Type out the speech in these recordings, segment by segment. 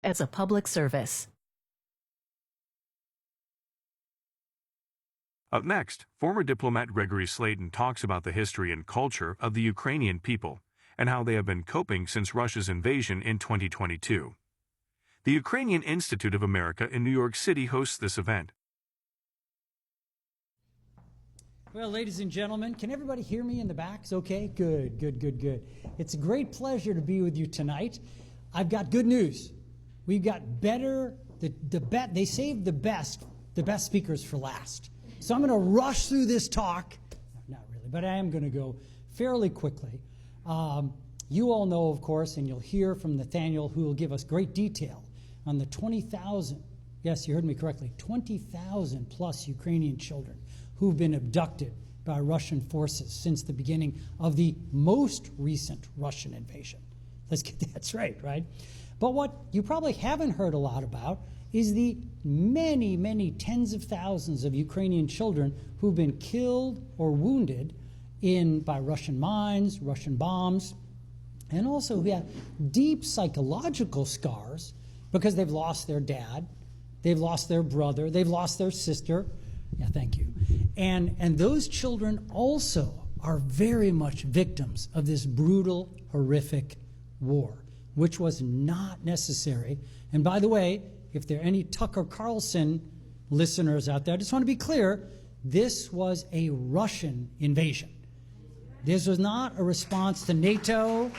as a public service. Up next, former diplomat Gregory Slayton talks about the history and culture of the Ukrainian people and how they have been coping since Russia's invasion in 2022. The Ukrainian Institute of America in New York City hosts this event. Well, ladies and gentlemen, can everybody hear me in the back? It's okay? Good, good, good, good. It's a great pleasure to be with you tonight. I've got good news. We've got better, they saved the best speakers for last. So I'm going to rush through this talk. Not really, but I am going to go fairly quickly. You all know, of course, and you'll hear from Nathaniel, who will give us great detail on the 20,000, yes, you heard me correctly, 20,000 plus Ukrainian children who've been abducted by Russian forces since the beginning of the most recent Russian invasion. Let's get that's right? But what you probably haven't heard a lot about is the many, many tens of thousands of Ukrainian children who've been killed or wounded by Russian mines, Russian bombs, and also who have deep psychological scars because they've lost their dad, they've lost their brother, they've lost their sister. Yeah, thank you. And those children also are very much victims of this brutal, horrific war, which was not necessary. And by the way, if there are any Tucker Carlson listeners out there, I just want to be clear, this was a Russian invasion. This was not a response to NATO.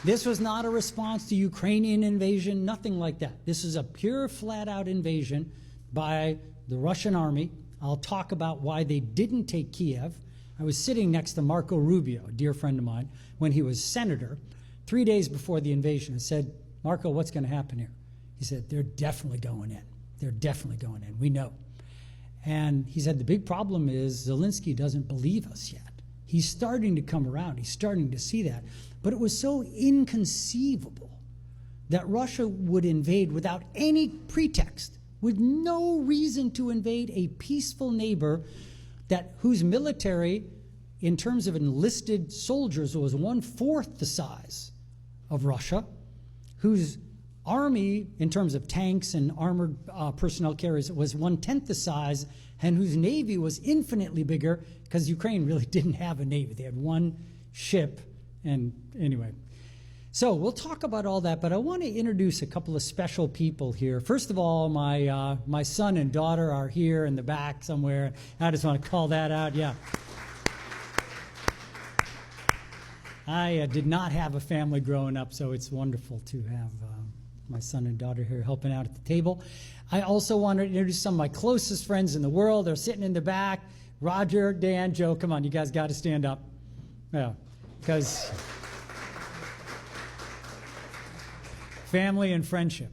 This was not a response to Ukrainian invasion, nothing like that. This is a pure, flat-out invasion by the Russian army. I'll talk about why they didn't take Kiev. I was sitting next to Marco Rubio, a dear friend of mine, when he was senator, 3 days before the invasion. I said, Marco, what's going to happen here? He said, they're definitely going in. They're definitely going in. We know. And he said, the big problem is Zelensky doesn't believe us yet. He's starting to come around. He's starting to see that. But it was so inconceivable that Russia would invade without any pretext, with no reason to invade a peaceful neighbor whose military, in terms of enlisted soldiers, was 1/4 the size of Russia, whose army, in terms of tanks and armored personnel carriers, was 1/10 the size, and whose navy was infinitely bigger because Ukraine really didn't have a navy. They had one ship, and anyway. So we'll talk about all that, but I want to introduce a couple of special people here. First of all, my son and daughter are here in the back somewhere. I just want to call that out, yeah. I did not have a family growing up, so it's wonderful to have my son and daughter here helping out at the table. I also want to introduce some of my closest friends in the world. They're sitting in the back. Roger, Dan, Joe, come on, you guys got to stand up. Yeah, because family and friendship,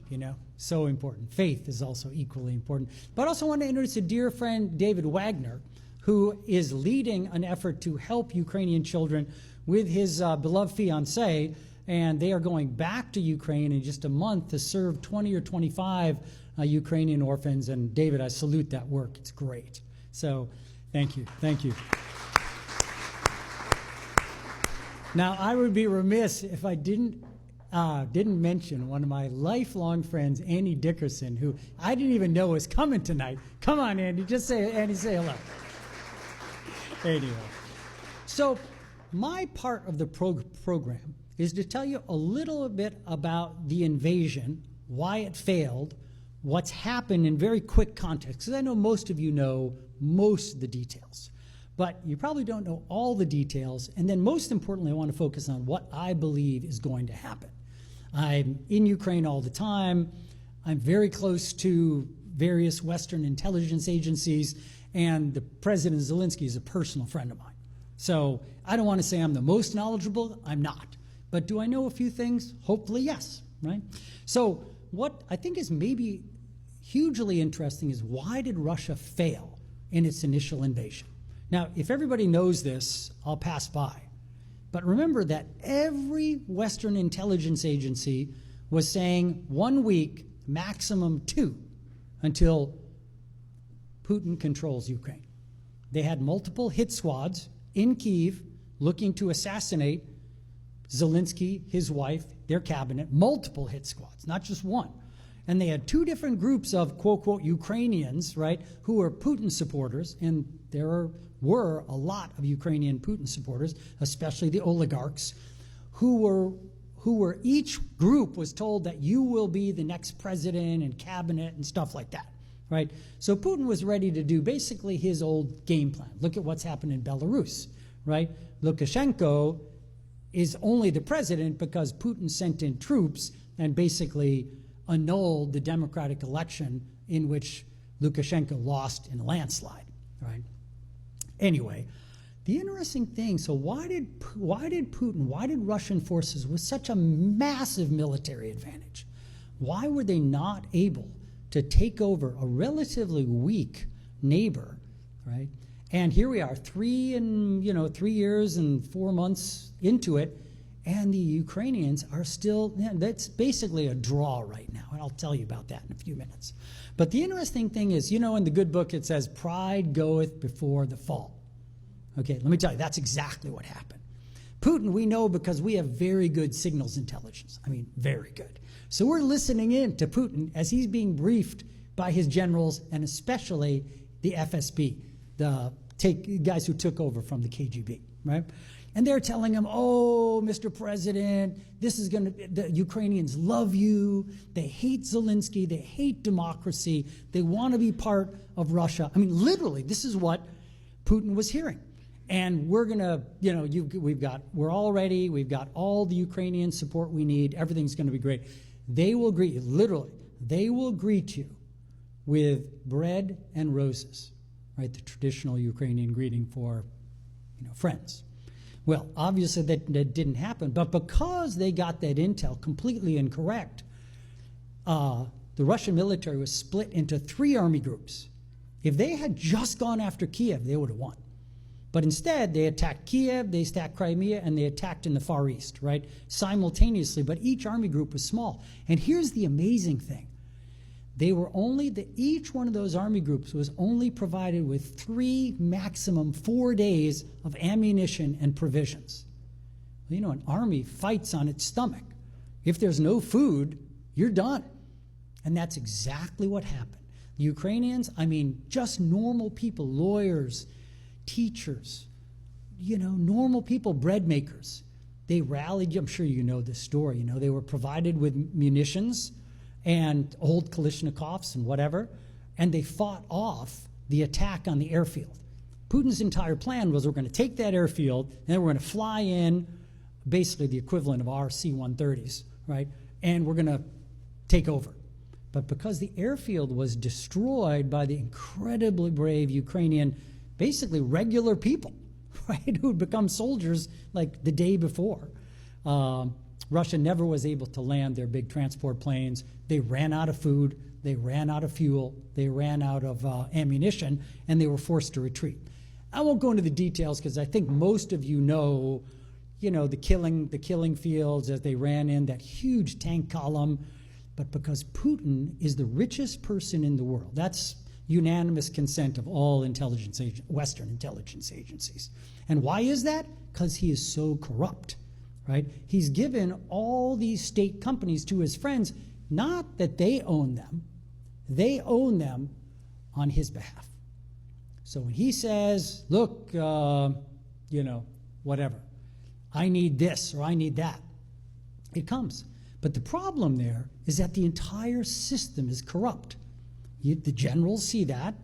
so important. Faith is also equally important. But I also want to introduce a dear friend, David Wagner, who is leading an effort to help Ukrainian children with his beloved fiancée, and they are going back to Ukraine in just a month to serve 20 or 25 Ukrainian orphans. And David, I salute that work. It's great. So thank you. Thank you. Now, I would be remiss if I didn't mention one of my lifelong friends, Andy Dickerson, who I didn't even know was coming tonight. Come on, Andy. Just say hello. Anyway. So my part of the program is to tell you a little bit about the invasion, why it failed, what's happened in very quick context, because I know most of you know most of the details. But you probably don't know all the details. And then most importantly, I want to focus on what I believe is going to happen. I'm in Ukraine all the time. I'm very close to various Western intelligence agencies, and the President Zelensky is a personal friend of mine. So I don't want to say I'm the most knowledgeable. I'm not. But do I know a few things? Hopefully, yes, right? So what I think is maybe hugely interesting is, why did Russia fail in its initial invasion? Now, if everybody knows this, I'll pass by. But remember that every Western intelligence agency was saying 1 week, maximum 2, until Putin controls Ukraine. They had multiple hit squads in Kyiv looking to assassinate Zelensky, his wife, their cabinet, multiple hit squads, not just one. And they had two different groups of, quote, quote, Ukrainians, right, who were Putin supporters, and there were a lot of Ukrainian Putin supporters, especially the oligarchs, who were each group was told that you will be the next president and cabinet and stuff like that, right? So Putin was ready to do basically his old game plan. Look at what's happened in Belarus, right? Lukashenko is only the president because Putin sent in troops and basically annulled the democratic election in which Lukashenko lost in a landslide, right? Anyway, the interesting thing, so why did Russian forces with such a massive military advantage, why were they not able to take over a relatively weak neighbor, right? And here we are, 3 years and 4 months into it, and the Ukrainians are still, that's basically a draw right now, and I'll tell you about that in a few minutes. But the interesting thing is, in the good book it says, pride goeth before the fall. Okay, let me tell you, that's exactly what happened. Putin, we know because we have very good signals intelligence. I mean, very good. So we're listening in to Putin as he's being briefed by his generals, and especially the FSB, the guys who took over from the KGB, right? And they're telling him, oh, Mr. President, the Ukrainians love you. They hate Zelensky. They hate democracy. They want to be part of Russia. I mean, literally, this is what Putin was hearing. And we're going to, we're all ready. We've got all the Ukrainian support we need. Everything's going to be great. They will greet you, literally, they will greet you with bread and roses, right? The traditional Ukrainian greeting for, friends. Well, obviously that didn't happen, but because they got that intel completely incorrect, the Russian military was split into 3 army groups. If they had just gone after Kiev, they would have won. But instead, they attacked Kiev, they attacked Crimea, and they attacked in the Far East, right? Simultaneously, but each army group was small. And here's the amazing thing. Each one of those army groups was only provided with 3, maximum 4 days of ammunition and provisions. An army fights on its stomach. If there's no food, you're done. And that's exactly what happened. The Ukrainians, just normal people, lawyers, teachers, normal people, bread makers. They rallied, I'm sure you know this story, they were provided with munitions and old Kalashnikovs and whatever, and they fought off the attack on the airfield. Putin's entire plan was we're going to take that airfield, and then we're going to fly in, basically the equivalent of our C-130s, right? And we're going to take over. But because the airfield was destroyed by the incredibly brave Ukrainian, basically regular people, right, who had become soldiers like the day before, Russia never was able to land their big transport planes. They ran out of food, they ran out of fuel, they ran out of ammunition, and they were forced to retreat. I won't go into the details because I think most of you know, the killing fields as they ran in, that huge tank column. But because Putin is the richest person in the world, that's unanimous consent of all Western intelligence agencies. And why is that? Because he is so corrupt, right? He's given all these state companies to his friends, not that they own them on his behalf. So when he says, look, whatever, I need this or I need that, it comes. But the problem there is that the entire system is corrupt. The generals see that,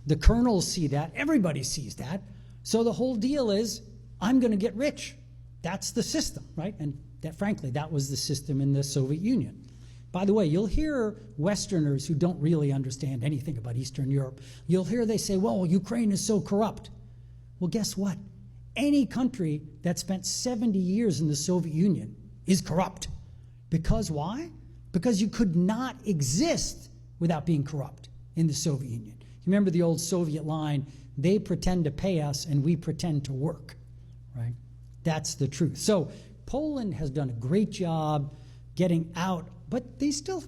the colonels see that, everybody sees that. So the whole deal is, I'm going to get rich. That's the system, right? And that, frankly, that was the system in the Soviet Union. By the way, you'll hear Westerners who don't really understand anything about Eastern Europe, you'll hear they say, well, Ukraine is so corrupt. Well, guess what? Any country that spent 70 years in the Soviet Union is corrupt. Because why? Because you could not exist without being corrupt in the Soviet Union. You remember the old Soviet line, they pretend to pay us and we pretend to work, right? That's the truth. So Poland has done a great job getting out, but there's still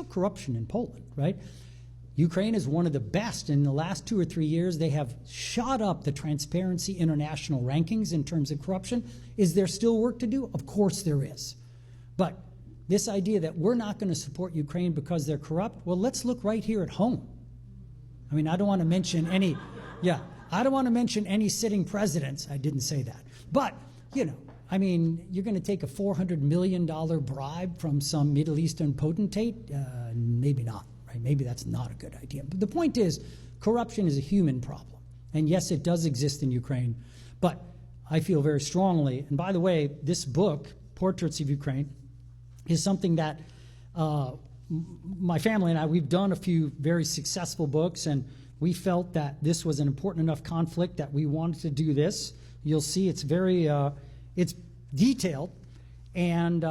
corruption in Poland, right? Ukraine is one of the best. In the last 2 or 3 years, they have shot up the Transparency International rankings in terms of corruption. Is there still work to do? Of course there is. But this idea that we're not going to support Ukraine because they're corrupt, well, let's look right here at home. I mean, I don't want to mention any, I don't want to mention any sitting presidents. I didn't say that. But, you know, I mean, you're going to take a $400 million bribe from some Middle Eastern potentate? Maybe not. Right? Maybe that's not a good idea. But the point is, corruption is a human problem. And yes, it does exist in Ukraine. But I feel very strongly, and by the way, this book, Portraits of Ukraine, is something that my family and I, we've done a few very successful books, and we felt that this was an important enough conflict that we wanted to do this. You'll see it's very, it's detailed, and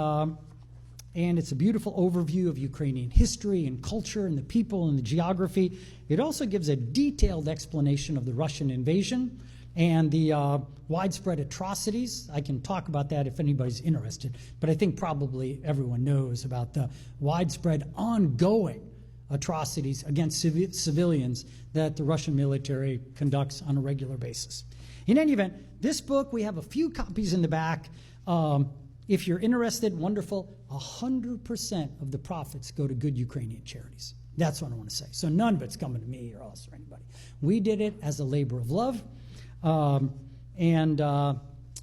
it's a beautiful overview of Ukrainian history and culture and the people and the geography. It also gives a detailed explanation of the Russian invasion and the widespread atrocities. I can talk about that if anybody's interested, but I think probably everyone knows about the widespread ongoing atrocities against civilians that the Russian military conducts on a regular basis. In any event, this book, we have a few copies in the back. If you're interested, wonderful. 100% of the profits go to good Ukrainian charities. That's what I want to say. So none of it's coming to me or us or anybody. We did it as a labor of love.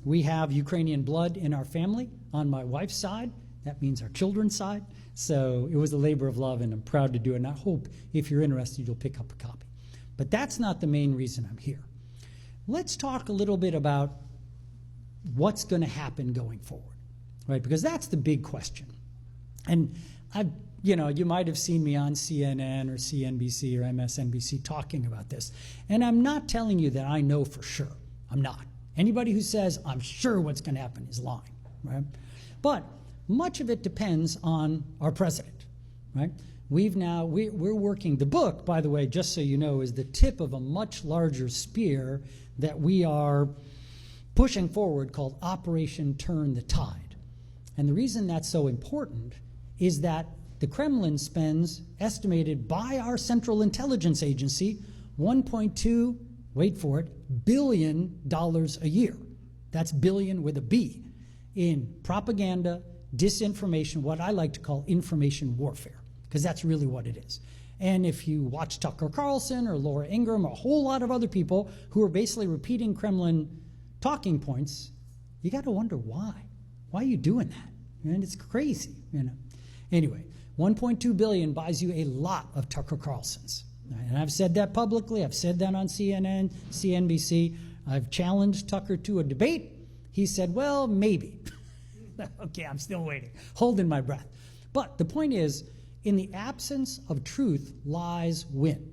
We have Ukrainian blood in our family on my wife's side. That means our children's side. So it was a labor of love, and I'm proud to do it. And I hope if you're interested, you'll pick up a copy. But that's not the main reason I'm here. Let's talk a little bit about what's going to happen going forward, right? Because that's the big question. And you might have seen me on CNN or CNBC or MSNBC talking about this. And I'm not telling you that I know for sure. I'm not. Anybody who says, I'm sure what's going to happen is lying, right? But much of it depends on our president, right? We're working, the book, by the way, just so you know, is the tip of a much larger spear that we are pushing forward called Operation Turn the Tide. And the reason that's so important is that the Kremlin spends, estimated by our Central Intelligence Agency, $1.2, wait for it, billion a year. That's billion with a B, in propaganda, disinformation, what I like to call information warfare, because that's really what it is. And if you watch Tucker Carlson or Laura Ingraham or a whole lot of other people who are basically repeating Kremlin talking points, you got to wonder why. Why are you doing that? And it's crazy, you know. Anyway, 1.2 billion buys you a lot of Tucker Carlsons. And I've said that publicly. I've said that on CNN, CNBC. I've challenged Tucker to a debate. He said, well, maybe. Okay, I'm still waiting, holding my breath. But the point is, in the absence of truth, lies win.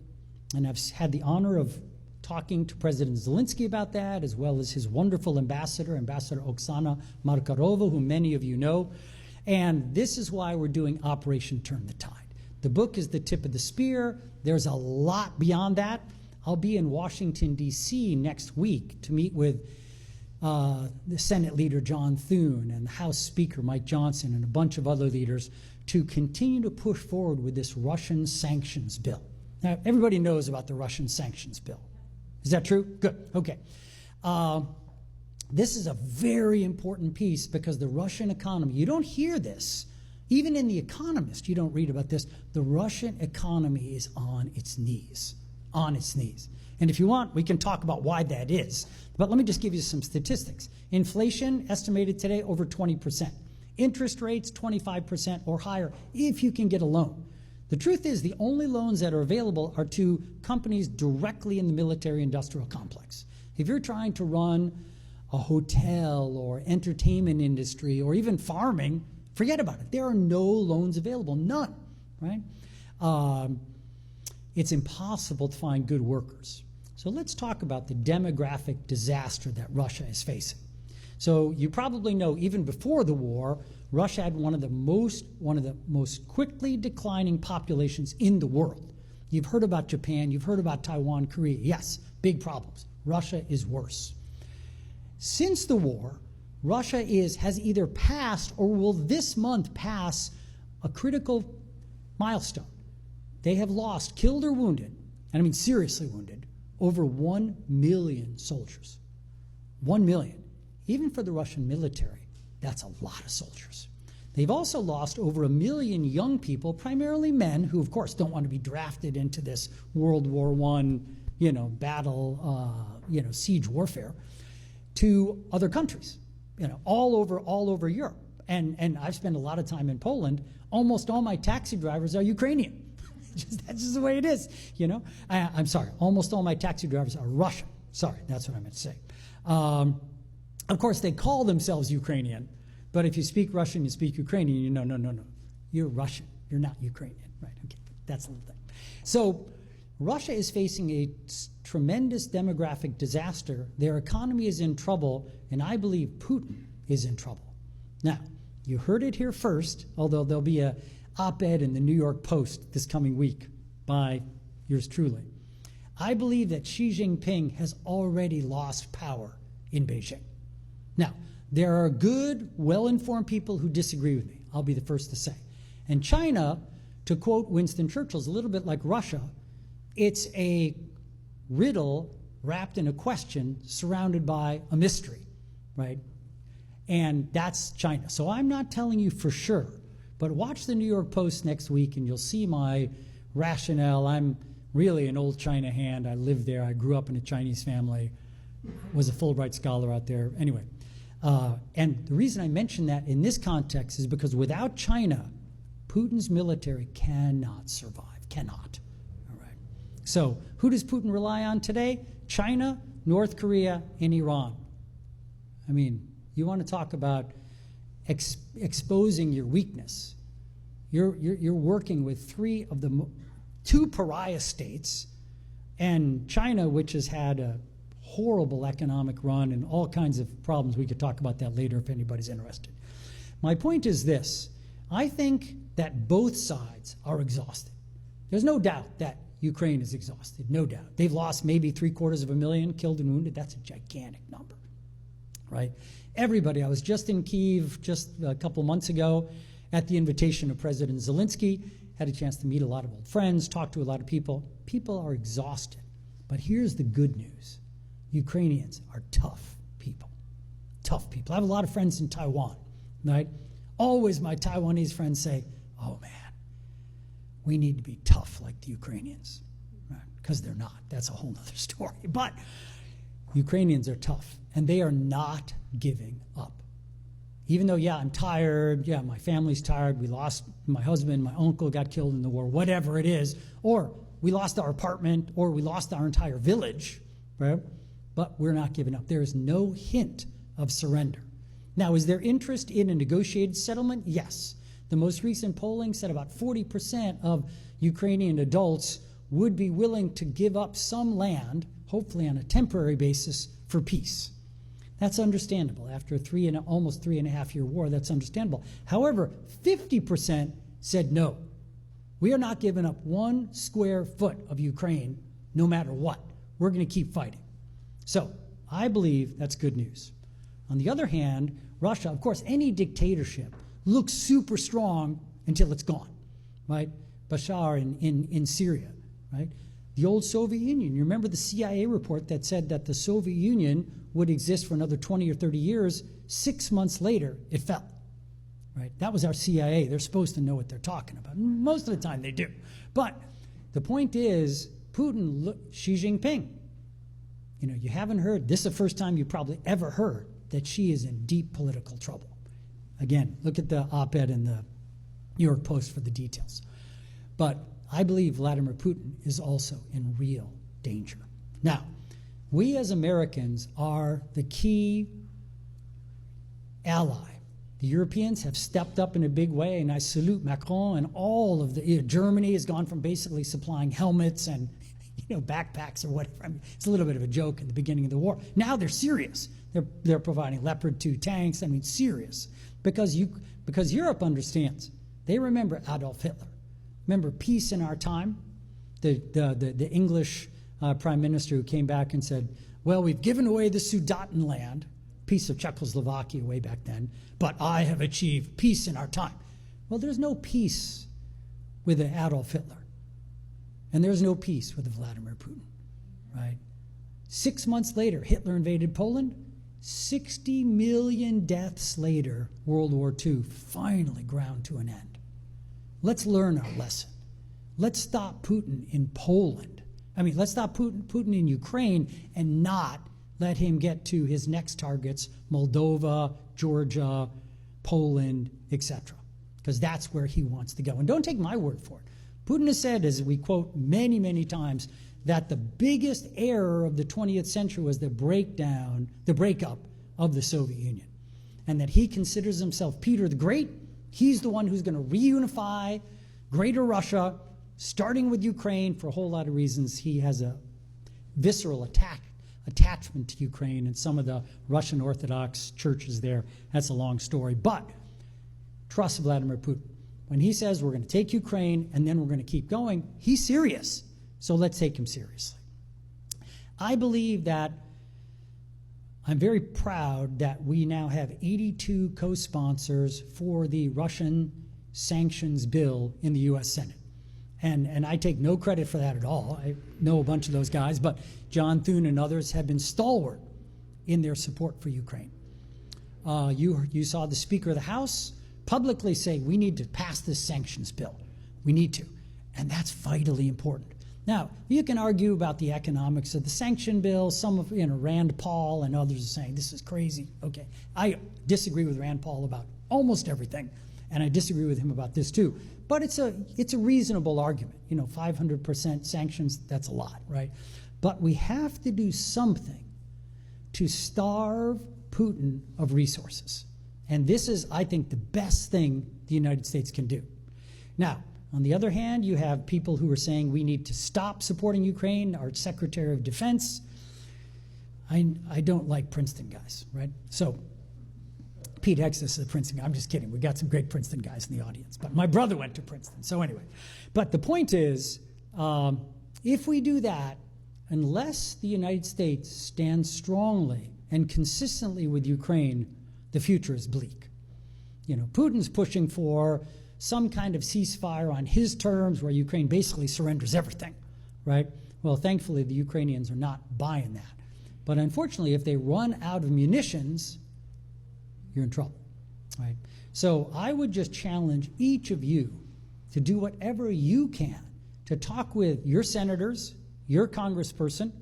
And I've had the honor of talking to President Zelensky about that, as well as his wonderful ambassador, Ambassador Oksana Markarova, who many of you know. And this is why we're doing Operation Turn the Tide. The book is the tip of the spear. There's a lot beyond that. I'll be in Washington, D.C. next week to meet with the Senate leader John Thune and the House Speaker Mike Johnson and a bunch of other leaders to continue to push forward with this Russian sanctions bill. Now, everybody knows about the Russian sanctions bill. Is that true? Good. Okay. This is a very important piece because the Russian economy, you don't hear this. Even in The Economist, you don't read about this. The Russian economy is on its knees, on its knees. And if you want, we can talk about why that is. But let me just give you some statistics. Inflation estimated today over 20%. Interest rates 25% or higher if you can get a loan. The truth is the only loans that are available are to companies directly in the military-industrial complex. If you're trying to run a hotel or entertainment industry or even farming, forget about it. There are no loans available, none, right? It's impossible to find good workers. So let's talk about the demographic disaster that Russia is facing. So you probably know even before the war, Russia had one of the most quickly declining populations in the world. You've heard about Japan, you've heard about Taiwan, Korea. Yes, big problems. Russia is worse. Since the war, Russia has either passed or will this month pass a critical milestone. they have lost, killed or wounded, and I mean seriously wounded, over 1 million soldiers. 1 million. Even for the Russian military, that's a lot of soldiers. They've also lost over 1 million young people, primarily men, who of course don't want to be drafted into this World War I, battle, siege warfare, to other countries, all over Europe. And I've spent a lot of time in Poland. Almost all my taxi drivers are Ukrainian. That's just the way it is, I'm sorry, almost all my taxi drivers are Russian. Sorry, that's what I meant to say. Of course, they call themselves Ukrainian, but if you speak Russian, you speak Ukrainian, no. You're Russian. You're not Ukrainian, right? Okay, that's the little thing. So Russia is facing a tremendous demographic disaster. Their economy is in trouble, and I believe Putin is in trouble. Now, you heard it here first, although there'll be a op-ed in the New York Post this coming week by yours truly. I believe that Xi Jinping has already lost power in Beijing. Now, there are good, well-informed people who disagree with me. I'll be the first to say. And China, to quote Winston Churchill, is a little bit like Russia. It's a riddle wrapped in a question surrounded by a mystery, right? And that's China. So I'm not telling you for sure, but watch the New York Post next week and you'll see my rationale. I'm really an old China hand. I lived there. I grew up in a Chinese family, was a Fulbright scholar out there. Anyway, and the reason I mention that in this context is because without China, Putin's military cannot survive, cannot. All right. So who does Putin rely on today? China, North Korea, and Iran. I mean, you want to talk about exposing your weakness. You're working with two pariah states, and China, which has had a horrible economic run and all kinds of problems. We could talk about that later if anybody's interested. My point is this. I think that both sides are exhausted. There's no doubt that Ukraine is exhausted, no doubt. They've lost maybe 750,000 killed and wounded. That's a gigantic number, right? Everybody, I was just in Kyiv just a couple months ago at the invitation of President Zelensky, had a chance to meet a lot of old friends, talk to a lot of people. People are exhausted. But here's the good news. Ukrainians are tough people. Tough people. I have a lot of friends in Taiwan, right? Always my Taiwanese friends say, oh man, we need to be tough like the Ukrainians, right? Because they're not. That's a whole other story. But Ukrainians are tough, and they are not giving up. Even though, yeah, I'm tired, yeah, my family's tired, we lost my husband, my uncle got killed in the war, whatever it is, or we lost our apartment, or we lost our entire village, right? But we're not giving up. There is no hint of surrender. Now, is there interest in a negotiated settlement? Yes. The most recent polling said about 40% of Ukrainian adults would be willing to give up some land, hopefully on a temporary basis, for peace. That's understandable. After almost 3.5 year war, that's understandable. However, 50% said no. We are not giving up 1 square foot of Ukraine, no matter what. We're going to keep fighting. So I believe that's good news. On the other hand, Russia, of course, any dictatorship looks super strong until it's gone, right? Bashar in Syria, right? The old Soviet Union. You remember the CIA report that said that the Soviet Union would exist for another 20 or 30 years. 6 months later, it fell, right? That was our CIA. They're supposed to know what they're talking about. Most of the time they do. But the point is, Putin, Xi Jinping, you haven't heard, this is the first time you probably ever heard that Xi is in deep political trouble. Again, look at the op-ed in the New York Post for the details. But I believe Vladimir Putin is also in real danger. Now, we as Americans are the key ally. The Europeans have stepped up in a big way, and I salute Macron and all of the, Germany has gone from basically supplying helmets and backpacks or whatever. I mean, it's a little bit of a joke in the beginning of the war. Now they're serious. They're providing Leopard 2 tanks. I mean, serious. Because Europe understands. They remember Adolf Hitler. Remember peace in our time? The English prime minister who came back and said, well, we've given away the Sudetenland, piece of Czechoslovakia way back then, but I have achieved peace in our time. Well, there's no peace with Adolf Hitler. And there's no peace with Vladimir Putin, right? 6 months later, Hitler invaded Poland. 60 million deaths later, World War II finally ground to an end. Let's learn our lesson. Let's stop Putin in Poland. Let's stop Putin in Ukraine and not let him get to his next targets, Moldova, Georgia, Poland, etc. Because that's where he wants to go. And don't take my word for it. Putin has said, as we quote many, many times, that the biggest error of the 20th century was the breakup of the Soviet Union. And that he considers himself Peter the Great. He's the one who's going to reunify Greater Russia, starting with Ukraine for a whole lot of reasons. He has a visceral attachment to Ukraine and some of the Russian Orthodox churches there. That's a long story. But trust Vladimir Putin. When he says we're going to take Ukraine and then we're going to keep going, he's serious. So let's take him seriously. I believe that I'm very proud that we now have 82 co-sponsors for the Russian sanctions bill in the U.S. Senate. And I take no credit for that at all. I know a bunch of those guys, but John Thune and others have been stalwart in their support for Ukraine. You saw the Speaker of the House publicly say we need to pass this sanctions bill. We need to. And that's vitally important. Now, you can argue about the economics of the sanction bill. Some of, Rand Paul and others are saying this is crazy. Okay, I disagree with Rand Paul about almost everything, and I disagree with him about this too. But it's a reasonable argument. 500% sanctions, that's a lot, right? But we have to do something to starve Putin of resources. And this is, I think, the best thing the United States can do. Now, on the other hand, you have people who are saying we need to stop supporting Ukraine. Our Secretary of Defense, I don't like Princeton guys, right? So Pete Hexus is a Princeton guy. I'm just kidding. We got some great Princeton guys in the audience. But my brother went to Princeton. So anyway, but the point is, if we do that, unless the United States stands strongly and consistently with Ukraine, the future is bleak. Putin's pushing for some kind of ceasefire on his terms where Ukraine basically surrenders everything, right? Well, thankfully, the Ukrainians are not buying that. But unfortunately, if they run out of munitions, you're in trouble, right? So I would just challenge each of you to do whatever you can to talk with your senators, your congressperson,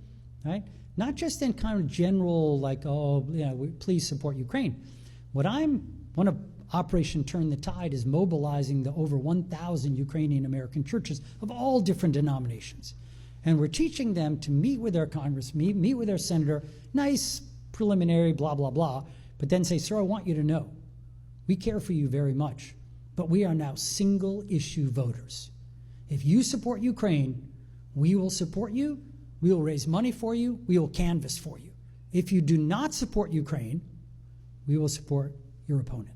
right? Not just in kind of general, like, please support Ukraine. One of Operation Turn the Tide is mobilizing the over 1,000 Ukrainian American churches of all different denominations. And we're teaching them to meet with their Congress, meet with their senator, nice preliminary, blah, blah, blah, but then say, sir, I want you to know, we care for you very much, but we are now single-issue voters. If you support Ukraine, we will support you, we will raise money for you, we will canvass for you. If you do not support Ukraine, we will support your opponent.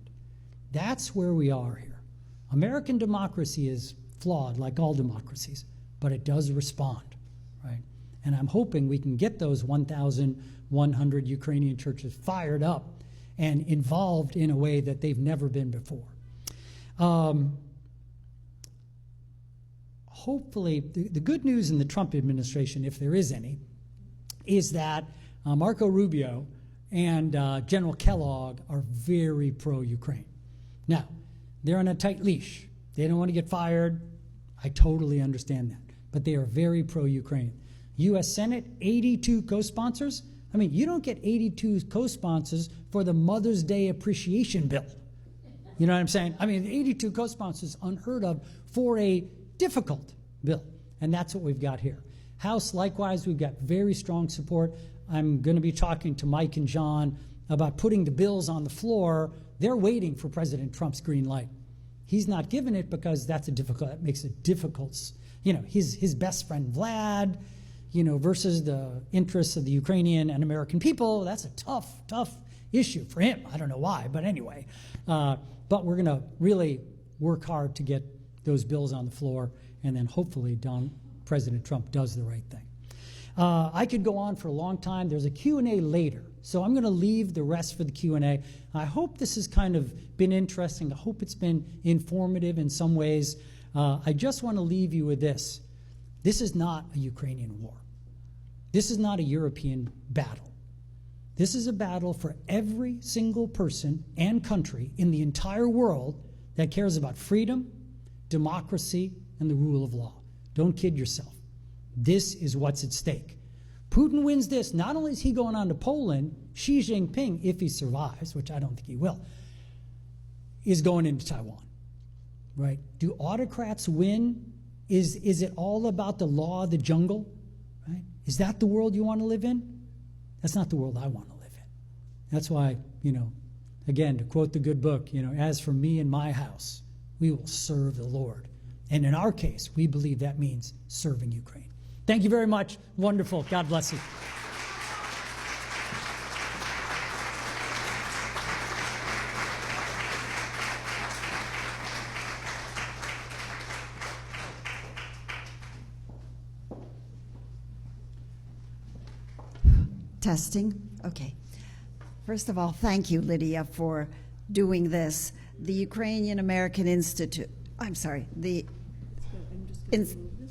That's where we are here. American democracy is flawed, like all democracies, but it does respond, right? And I'm hoping we can get those 1,100 Ukrainian churches fired up and involved in a way that they've never been before. Hopefully, the good news in the Trump administration, if there is any, is that Marco Rubio and General Kellogg are very pro-Ukraine. Now, they're on a tight leash. They don't want to get fired. I totally understand that. But they are very pro-Ukraine. U.S. Senate, 82 co-sponsors. You don't get 82 co-sponsors for the Mother's Day appreciation bill. You know what I'm saying? 82 co-sponsors, unheard of for a difficult bill. And that's what we've got here. House, likewise, we've got very strong support. I'm going to be talking to Mike and John about putting the bills on the floor. They're waiting for President Trump's green light. He's not given it because that makes it difficult. His best friend Vlad, versus the interests of the Ukrainian and American people. That's a tough issue for him. I don't know why, but anyway. But we're going to really work hard to get those bills on the floor, and then hopefully President Trump does the right thing. I could go on for a long time. There's a Q&A later, so I'm going to leave the rest for the Q&A. I hope this has kind of been interesting. I hope it's been informative in some ways. I just want to leave you with this. This is not a Ukrainian war. This is not a European battle. This is a battle for every single person and country in the entire world that cares about freedom, democracy, and the rule of law. Don't kid yourself. This is what's at stake. Putin wins this. Not only is he going on to Poland, Xi Jinping, if he survives, which I don't think he will, is going into Taiwan, right? Do autocrats win? Is it all about the law of the jungle, right? Is that the world you want to live in? That's not the world I want to live in. That's why, again, to quote the good book, as for me and my house, we will serve the Lord. And in our case, we believe that means serving Ukraine. Thank you very much. Wonderful. God bless you. Testing. Okay. First of all, thank you, Lydia, for doing this. The Ukrainian American Institute,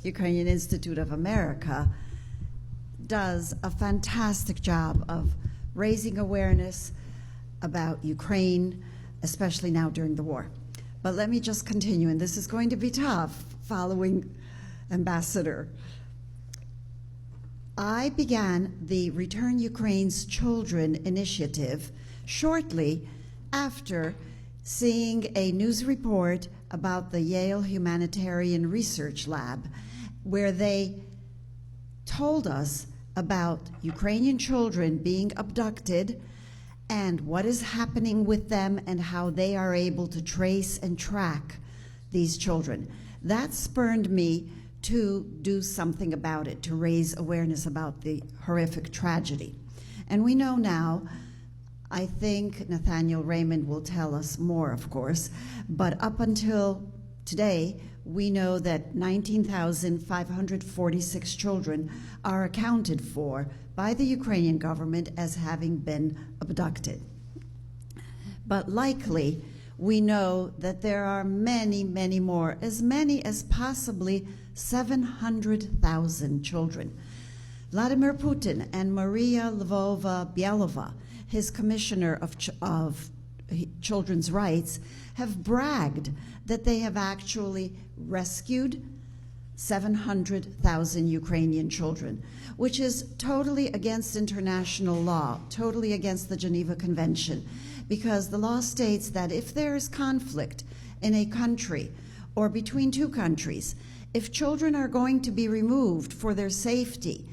Ukrainian Institute of America does a fantastic job of raising awareness about Ukraine, especially now during the war. But let me just continue, and this is going to be tough following Ambassador. I began the Return Ukraine's Children initiative shortly after seeing a news report about the Yale Humanitarian Research Lab, where they told us about Ukrainian children being abducted and what is happening with them and how they are able to trace and track these children. That spurred me to do something about it, to raise awareness about the horrific tragedy. And we know now, I think Nathaniel Raymond will tell us more, of course, but up until today, we know that 19,546 children are accounted for by the Ukrainian government as having been abducted. But likely, we know that there are many, many more, as many as possibly 700,000 children. Vladimir Putin and Maria Lvova-Bielova, his commissioner of children's rights, have bragged that they have actually rescued 700,000 Ukrainian children, which is totally against international law, totally against the Geneva Convention, because the law states that if there is conflict in a country or between two countries, if children are going to be removed for their safety,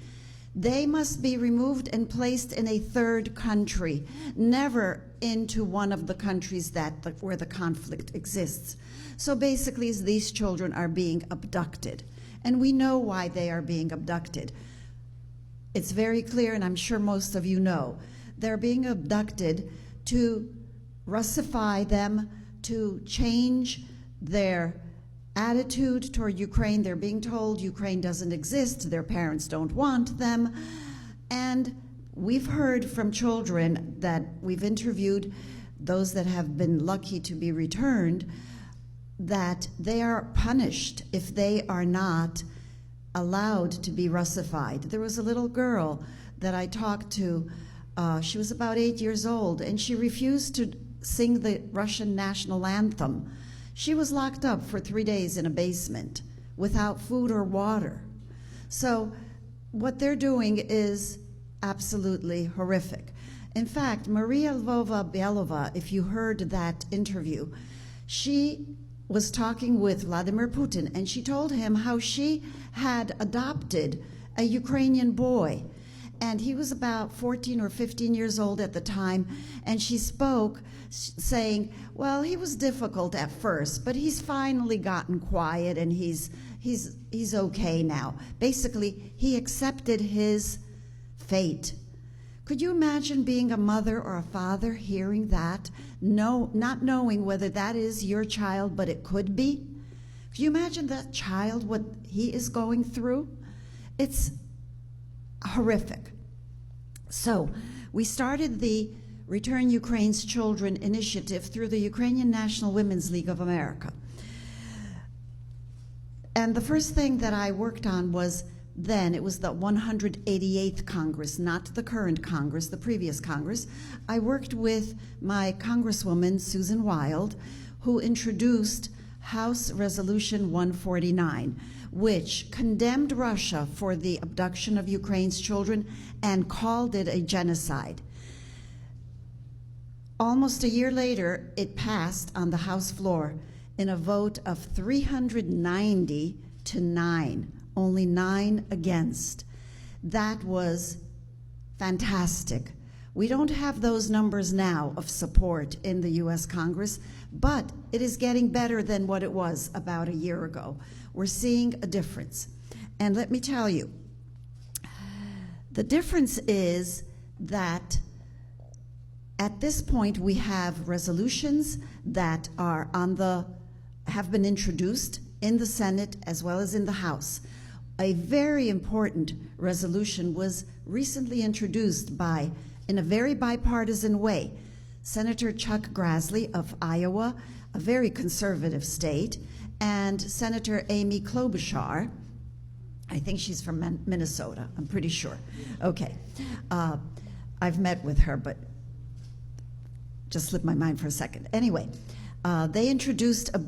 they must be removed and placed in a third country, never into one of the countries where the conflict exists. So basically, these children are being abducted. And we know why they are being abducted. It's very clear, and I'm sure most of you know. They're being abducted to Russify them, to change their attitude toward Ukraine. They're being told Ukraine doesn't exist, their parents don't want them. And we've heard from children that we've interviewed, those that have been lucky to be returned, that they are punished if they are not allowed to be Russified. There was a little girl that I talked to, she was about 8 years old, and she refused to sing the Russian national anthem. She was locked up for 3 days in a basement without food or water. So what they're doing is absolutely horrific. In fact, Maria Lvova-Bielova, if you heard that interview, she was talking with Vladimir Putin, and she told him how she had adopted a Ukrainian boy, and he was about 14 or 15 years old at the time, and she spoke saying, well, he was difficult at first, but he's finally gotten quiet and he's okay now. Basically, he accepted his fate. Could you imagine being a mother or a father hearing that, not knowing whether that is your child, but it could be? Could you imagine that child, what he is going through? It's horrific. So we started the Return Ukraine's Children initiative through the Ukrainian National Women's League of America. And the first thing that I worked on was then, it was the 188th Congress, not the current Congress, the previous Congress. I worked with my Congresswoman, Susan Wild, who introduced House Resolution 149, which condemned Russia for the abduction of Ukraine's children and called it a genocide. Almost a year later, it passed on the House floor in a vote of 390 to 9, only 9 against. That was fantastic. We don't have those numbers now of support in the US Congress, but it is getting better than what it was about a year ago. We're seeing a difference. And let me tell you, the difference is that at this point we have resolutions that are have been introduced in the Senate as well as in the House. A very important resolution was recently introduced in a very bipartisan way, Senator Chuck Grassley of Iowa, a very conservative state, and Senator Amy Klobuchar. I think she's from Minnesota, I'm pretty sure. Okay, I've met with her, but just slipped my mind for a second. Anyway, they introduced a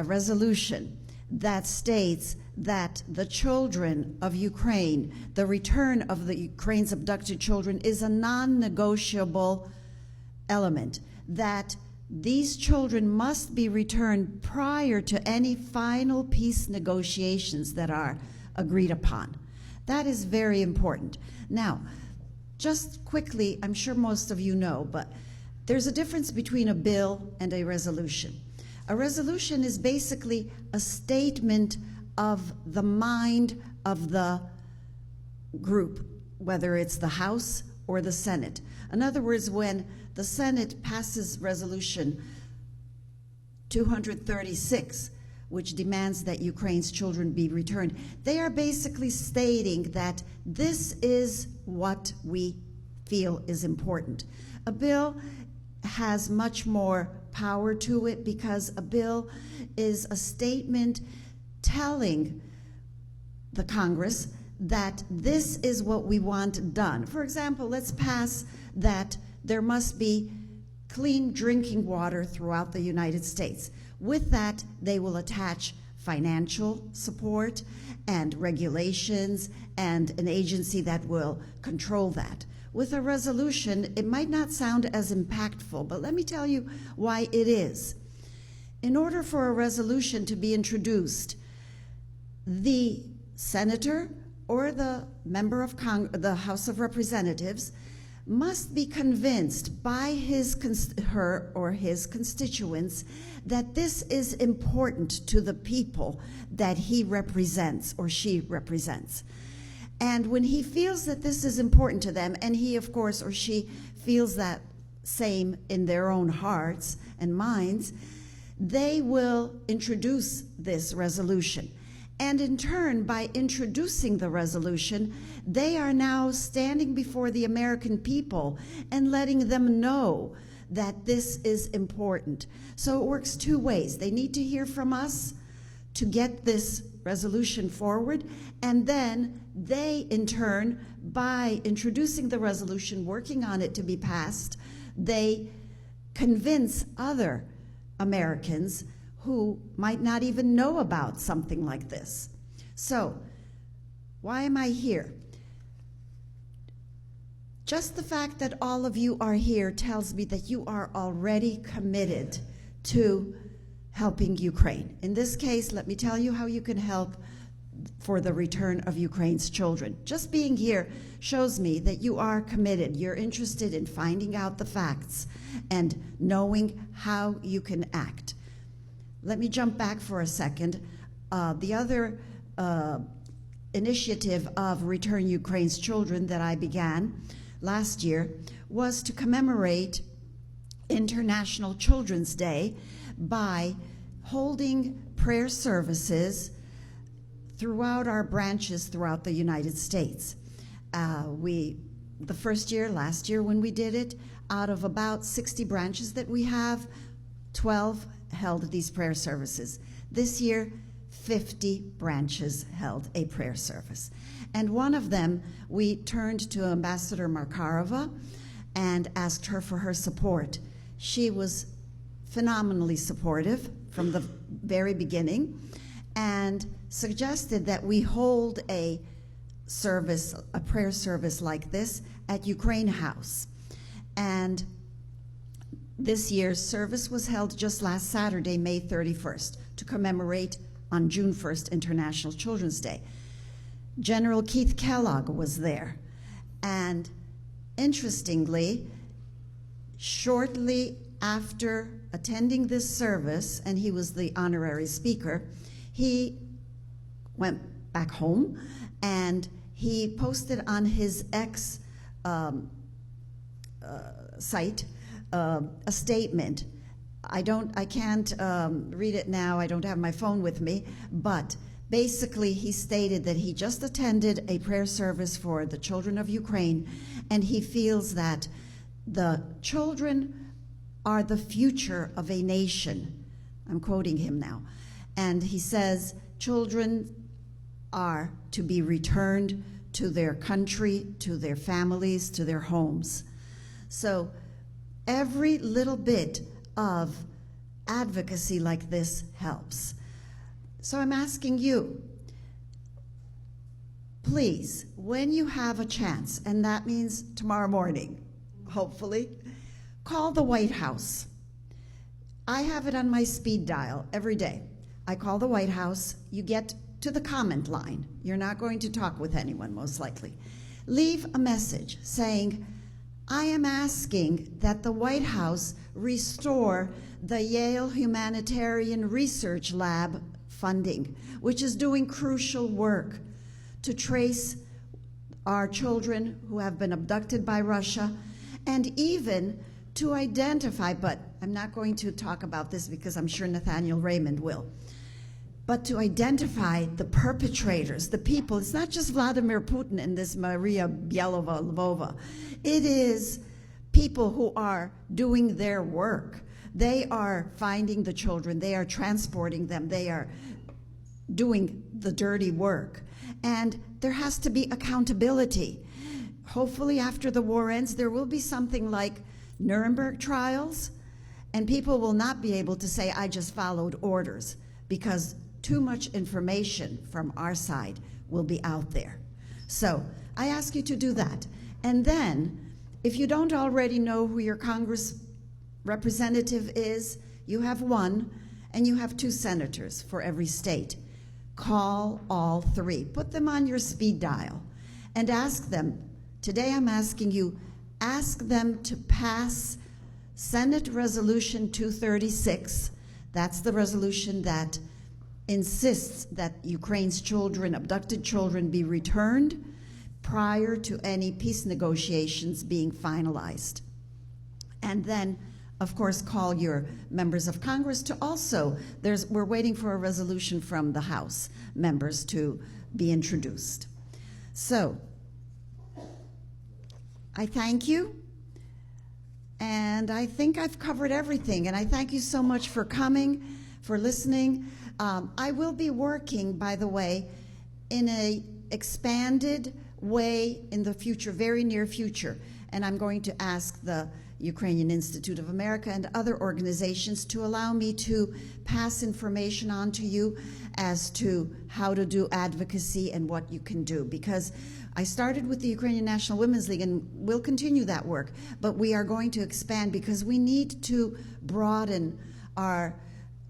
resolution that states that the children of Ukraine, the return of the Ukraine's abducted children, is a non-negotiable element, that these children must be returned prior to any final peace negotiations that are agreed upon. That is very important. Now, just quickly, I'm sure most of you know, but there's a difference between a bill and a resolution. A resolution is basically a statement of the mind of the group, whether it's the House or the Senate. In other words, when the Senate passes resolution 236, which demands that Ukraine's children be returned, they are basically stating that this is what we feel is important. A bill has much more power to it because a bill is a statement telling the Congress that this is what we want done. For example, let's pass that there must be clean drinking water throughout the United States. With that, they will attach financial support and regulations and an agency that will control that. With a resolution, it might not sound as impactful, but let me tell you why it is. In order for a resolution to be introduced, the senator or the member of the House of Representatives must be convinced by her or his constituents that this is important to the people that he represents or she represents. And when he feels that this is important to them, and he, of course, or she feels that same in their own hearts and minds, they will introduce this resolution. And in turn, by introducing the resolution, they are now standing before the American people and letting them know that this is important. So it works two ways. They need to hear from us to get this resolution forward, and then they, in turn, by introducing the resolution, working on it to be passed, they convince other Americans who might not even know about something like this. So, why am I here? Just the fact that all of you are here tells me that you are already committed to helping Ukraine. In this case, let me tell you how you can help for the return of Ukraine's children. Just being here shows me that you are committed. You're interested in finding out the facts and knowing how you can act. Let me jump back for a second. The other initiative of Return Ukraine's Children that I began last year was to commemorate International Children's Day by holding prayer services throughout our branches throughout the United States. The first year, last year when we did it, out of about 60 branches that we have, 12 held these prayer services. This year, 50 branches held a prayer service. And one of them, we turned to Ambassador Markarova and asked her for her support. She was phenomenally supportive from the very beginning and suggested that we hold a service, a prayer service like this at Ukraine House. And this year's service was held just last Saturday, May 31st, to commemorate on June 1st, International Children's Day. General Keith Kellogg was there. And interestingly, shortly after attending this service, and he was the honorary speaker, he went back home and he posted on his X site a statement. I can't read it now, I don't have my phone with me, but basically he stated that he just attended a prayer service for the children of Ukraine, and he feels that the children are the future of a nation. I'm quoting him now. And he says, children are to be returned to their country, to their families, to their homes. So every little bit of advocacy like this helps. So I'm asking you, please, when you have a chance, and that means tomorrow morning, hopefully, call the White House. I have it on my speed dial every day. I call the White House, you get to the comment line. You're not going to talk with anyone, most likely. Leave a message saying, I am asking that the White House restore the Yale Humanitarian Research Lab funding, which is doing crucial work to trace our children who have been abducted by Russia, and even to identify, but I'm not going to talk about this because I'm sure Nathaniel Raymond will, but to identify the perpetrators, the people. It's not just Vladimir Putin and this Maria Bielova-Lvova. It is people who are doing their work. They are finding the children, they are transporting them, they are doing the dirty work. And there has to be accountability. Hopefully after the war ends, there will be something like Nuremberg trials, and people will not be able to say, I just followed orders, because too much information from our side will be out there. So I ask you to do that. And then, if you don't already know who your Congress representative is, you have one, and you have 2 senators for every state. Call all 3. Put them on your speed dial and ask them. Today I'm asking you, ask them to pass Senate Resolution 236. That's the resolution that insists that Ukraine's children, abducted children, be returned prior to any peace negotiations being finalized. And then, of course, call your members of Congress to also, we're waiting for a resolution from the House members to be introduced. So, I thank you, and I think I've covered everything, and I thank you so much for coming, for listening. I will be working, by the way, in an expanded way in the future, very near future, and I'm going to ask the Ukrainian Institute of America and other organizations to allow me to pass information on to you as to how to do advocacy and what you can do. Because I started with the Ukrainian National Women's League, and we'll continue that work, but we are going to expand because we need to broaden our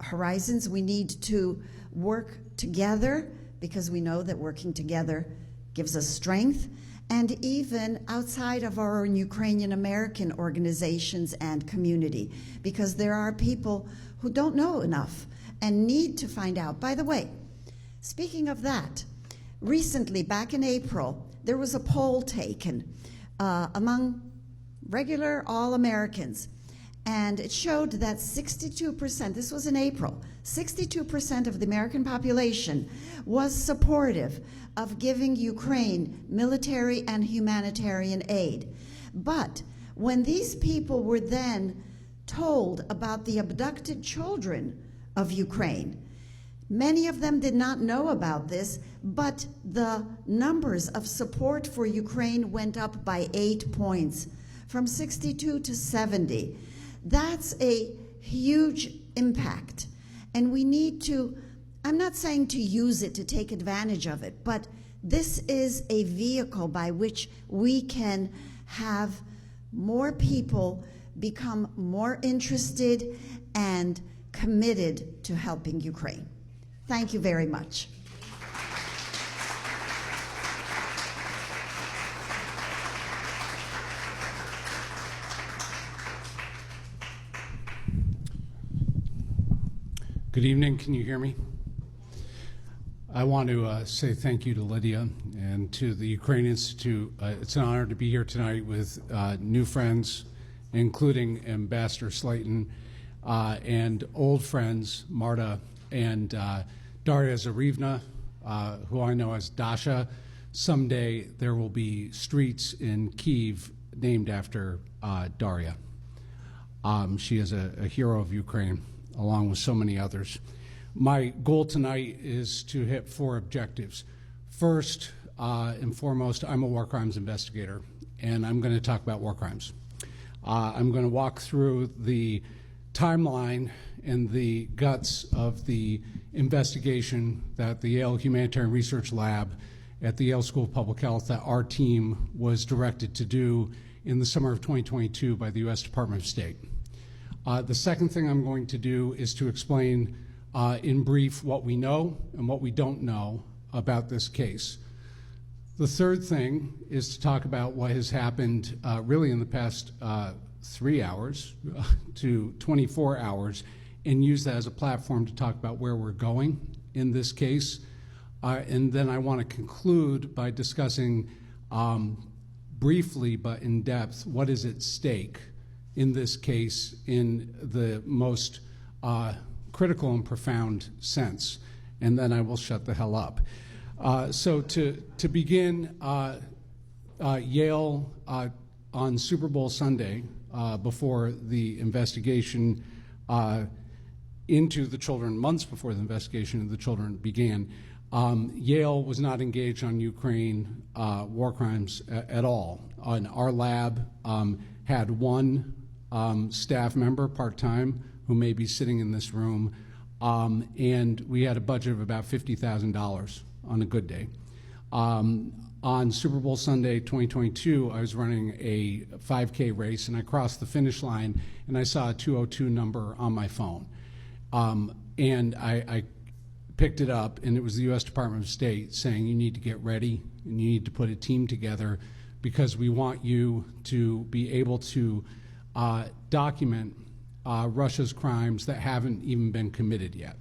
horizons. We need to work together because we know that working together gives us strength. And even outside of our own Ukrainian American organizations and community, because there are people who don't know enough and need to find out. By the way, speaking of that, recently, back in April, there was a poll taken among regular all-Americans, and it showed that 62%, this was in April, 62% of the American population was supportive of giving Ukraine military and humanitarian aid. But when these people were then told about the abducted children of Ukraine. Many of them did not know about this, but the numbers of support for Ukraine went up by 8 points, from 62 to 70. That's a huge impact. And we need to, I'm not saying to use it to take advantage of it, but this is a vehicle by which we can have more people become more interested and committed to helping Ukraine. Thank you very much. Good evening. Can you hear me? I want to say thank you to Lydia and to the Ukrainian Institute. It's an honor to be here tonight with new friends, including Ambassador Slayton, and old friends, Marta and Daria Zarivna, who I know as Dasha. Someday there will be streets in Kyiv named after Daria. She is a hero of Ukraine, along with so many others. My goal tonight is to hit 4 objectives. First and foremost, I'm a war crimes investigator, and I'm going to talk about war crimes. I'm going to walk through the timeline and the guts of the investigation that the Yale Humanitarian Research Lab at the Yale School of Public Health that our team was directed to do in the summer of 2022 by the U.S. Department of State. The second thing I'm going to do is to explain in brief what we know and what we don't know about this case. The third thing is to talk about what has happened really in the past 3 hours to 24 hours and use that as a platform to talk about where we're going in this case. And then I want to conclude by discussing briefly but in depth what is at stake in this case in the most critical and profound sense. And then I will shut the hell up. So to begin, Yale on Super Bowl Sunday, before the investigation into the children, months before the investigation of the children began, Yale was not engaged on Ukraine war crimes at all. Our lab had one staff member part-time who may be sitting in this room, and we had a budget of about $50,000 on a good day. On Super Bowl Sunday 2022, I was running a 5K race, and I crossed the finish line, and I saw a 202 number on my phone. And I picked it up, and it was the U.S. Department of State saying you need to get ready, and you need to put a team together because we want you to be able to document Russia's crimes that haven't even been committed yet.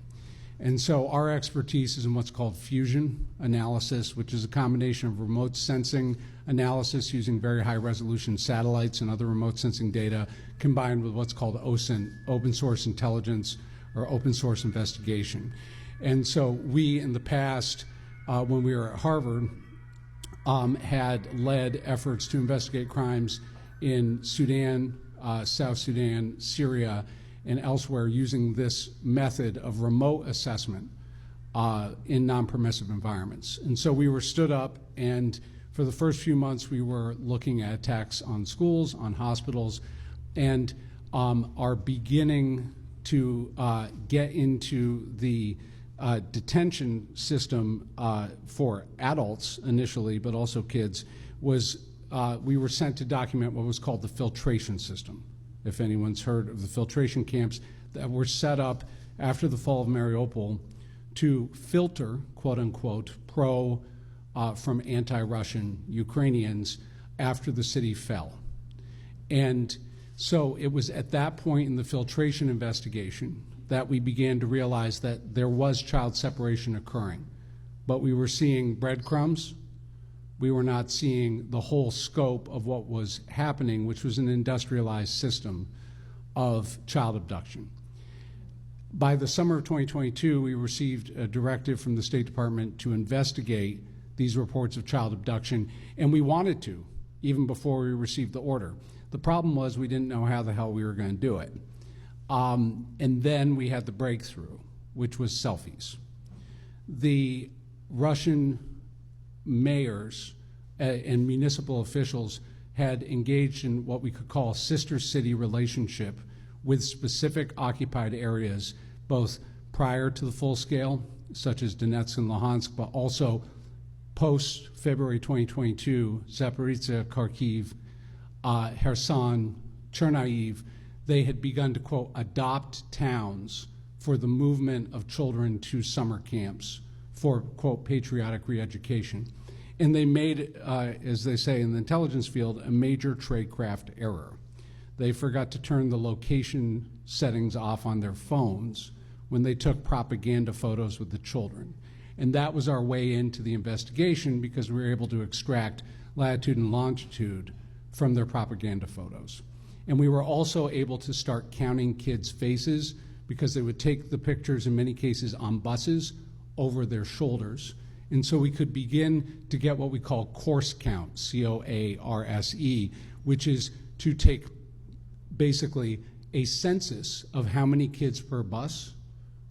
And so our expertise is in what's called fusion analysis, which is a combination of remote sensing analysis using very high resolution satellites and other remote sensing data combined with what's called OSINT, open source intelligence or open source investigation. And so we in the past, when we were at Harvard, had led efforts to investigate crimes in Sudan, South Sudan, Syria, and elsewhere using this method of remote assessment in non-permissive environments. And so we were stood up, and for the first few months we were looking at attacks on schools, on hospitals, and are beginning to get into the detention system for adults initially, but also kids, was we were sent to document what was called the filtration system. If anyone's heard of the filtration camps that were set up after the fall of Mariupol to filter, quote unquote, from anti-Russian Ukrainians after the city fell. And so it was at that point in the filtration investigation that we began to realize that there was child separation occurring. But we were seeing breadcrumbs. We were not seeing the whole scope of what was happening, which was an industrialized system of child abduction. By the summer of 2022, we received a directive from the State Department to investigate these reports of child abduction, and we wanted to, even before we received the order. The problem was we didn't know how the hell we were going to do it. And then we had the breakthrough, which was selfies. The Russian mayors and municipal officials had engaged in what we could call a sister city relationship with specific occupied areas, both prior to the full scale, such as Donetsk and Luhansk, but also post February 2022, Zaporizhzhia, Kharkiv, Kherson, Chernihiv. They had begun to, quote, adopt towns for the movement of children to summer camps for, quote, patriotic re-education. And they made, as they say in the intelligence field, a major tradecraft error. They forgot to turn the location settings off on their phones when they took propaganda photos with the children. And that was our way into the investigation, because we were able to extract latitude and longitude from their propaganda photos. And we were also able to start counting kids' faces, because they would take the pictures in many cases on buses over their shoulders. And so we could begin to get what we call course count, C-O-A-R-S-E, which is to take basically a census of how many kids per bus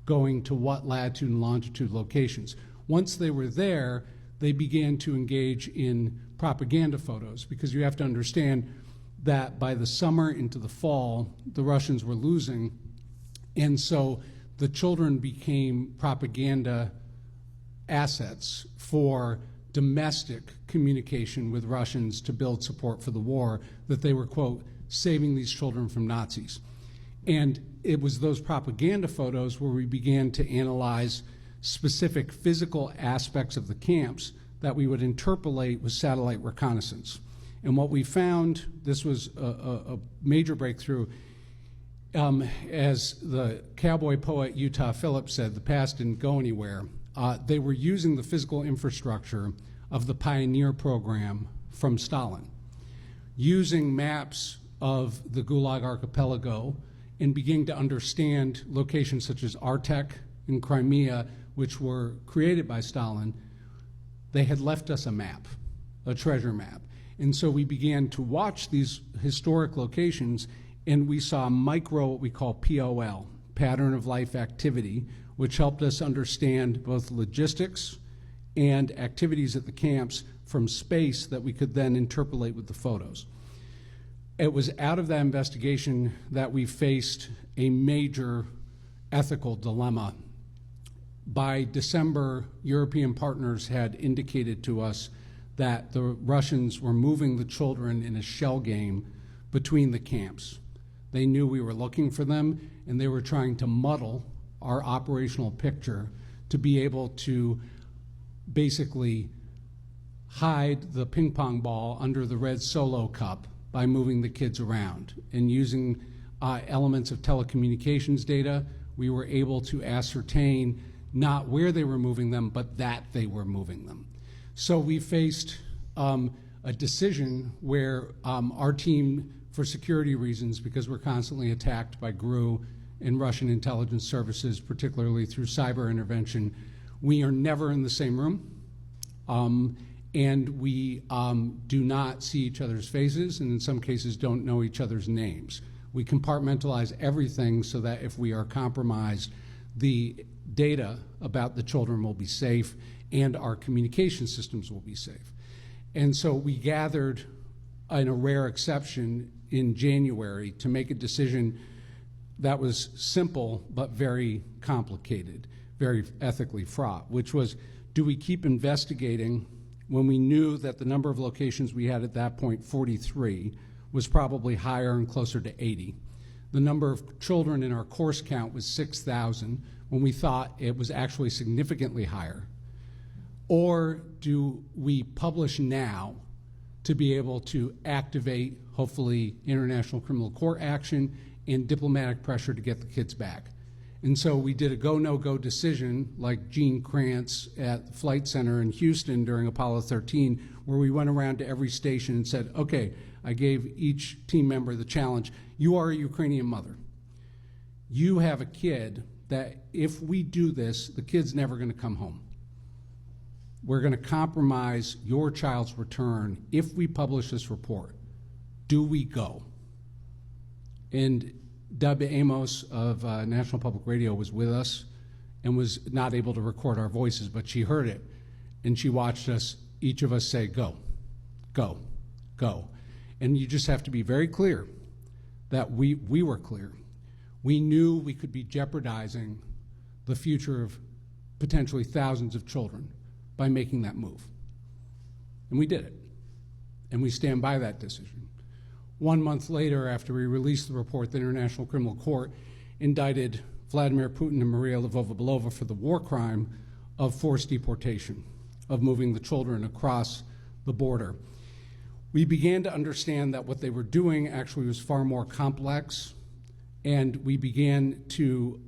going to what latitude and longitude locations. Once they were there, they began to engage in propaganda photos, because you have to understand that by the summer into the fall, the Russians were losing, and so the children became propaganda assets for domestic communication with Russians to build support for the war, that they were, quote, saving these children from Nazis. And it was those propaganda photos where we began to analyze specific physical aspects of the camps that we would interpolate with satellite reconnaissance. And what we found, this was a major breakthrough, as the cowboy poet Utah Phillips said, the past didn't go anywhere. They were using the physical infrastructure of the Pioneer program from Stalin, using maps of the Gulag Archipelago, and beginning to understand locations such as Artek in Crimea, which were created by Stalin. They had left us a map, a treasure map. And so we began to watch these historic locations, and we saw micro, what we call POL, pattern of life activity, which helped us understand both logistics and activities at the camps from space that we could then interpolate with the photos. It was out of that investigation that we faced a major ethical dilemma. By December, European partners had indicated to us that the Russians were moving the children in a shell game between the camps. They knew we were looking for them, and they were trying to muddle our operational picture to be able to basically hide the ping pong ball under the red Solo cup by moving the kids around. And using elements of telecommunications data, we were able to ascertain not where they were moving them, but that they were moving them. So we faced a decision where our team, for security reasons, because we're constantly attacked by GRU and Russian intelligence services, particularly through cyber intervention, we are never in the same room. And we do not see each other's faces, and in some cases don't know each other's names. We compartmentalize everything so that if we are compromised, the data about the children will be safe and our communication systems will be safe. And so we gathered, in a rare exception, in January to make a decision that was simple but very complicated, very ethically fraught, which was, do we keep investigating when we knew that the number of locations we had at that point, 43, was probably higher and closer to 80. The number of children in our course count was 6,000 when we thought it was actually significantly higher. Or do we publish now to be able to activate, hopefully, international criminal court action and diplomatic pressure to get the kids back? And so we did a go, no-go decision, like Gene Kranz at the Flight Center in Houston during Apollo 13, where we went around to every station and said, okay, I gave each team member the challenge. You are a Ukrainian mother. You have a kid that if we do this, the kid's never going to come home. We're going to compromise your child's return if we publish this report. Do we go? And Deb Amos of National Public Radio was with us and was not able to record our voices, but she heard it, and she watched us, each of us say, go, go, go. And you just have to be very clear that we were clear. We knew we could be jeopardizing the future of potentially thousands of children by making that move. And we did it. And we stand by that decision. 1 month later, after we released the report, the International Criminal Court indicted Vladimir Putin and Maria Lvova-Belova for the war crime of forced deportation, of moving the children across the border. We began to understand that what they were doing actually was far more complex, and we began to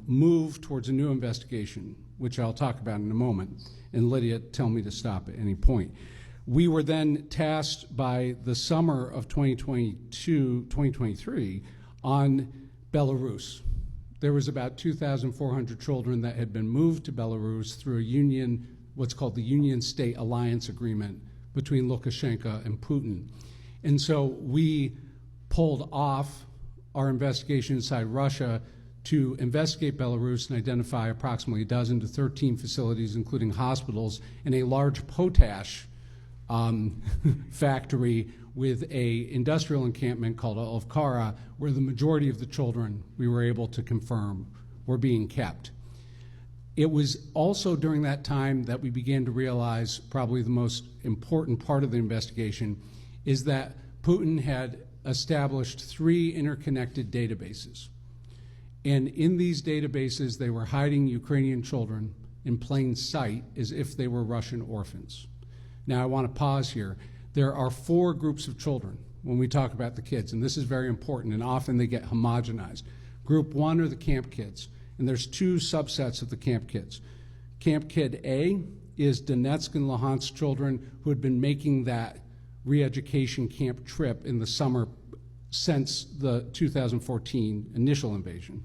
move towards a new investigation, which I'll talk about in a moment, and Lydia, tell me to stop at any point. We were then tasked by the summer of 2023 on Belarus. There was about 2,400 children that had been moved to Belarus through a union, what's called the Union State Alliance Agreement between Lukashenko and Putin. And so we pulled off our investigation inside Russia to investigate Belarus and identify approximately 12 to 13 facilities, including hospitals, and a large potash factory with a industrial encampment called Ovkara, where the majority of the children we were able to confirm were being kept. It was also during that time that we began to realize probably the most important part of the investigation is that Putin had established 3 interconnected databases. And in these databases, they were hiding Ukrainian children in plain sight as if they were Russian orphans. Now, I want to pause here. There are 4 groups of children when we talk about the kids, and this is very important, and often they get homogenized. Group 1 are the camp kids, and there's 2 subsets of the camp kids. Camp Kid A is Donetsk and Luhansk children who had been making that re-education camp trip in the summer since the 2014 initial invasion.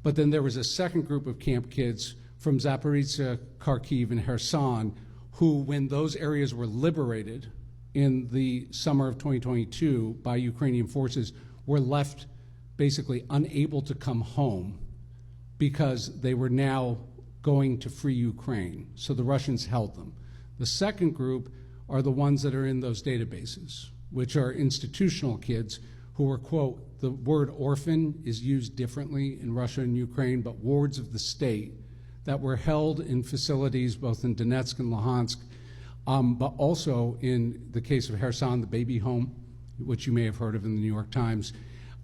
But then there was a second group of camp kids from Zaporizhzhia, Kharkiv, and Kherson who, when those areas were liberated in the summer of 2022 by Ukrainian forces, were left basically unable to come home because they were now going to free Ukraine. So the Russians held them. The second group are the ones that are in those databases, which are institutional kids who were, quote, the word orphan is used differently in Russia and Ukraine, but wards of the state that were held in facilities both in Donetsk and Luhansk, but also in the case of Kherson, the baby home, which you may have heard of in the New York Times.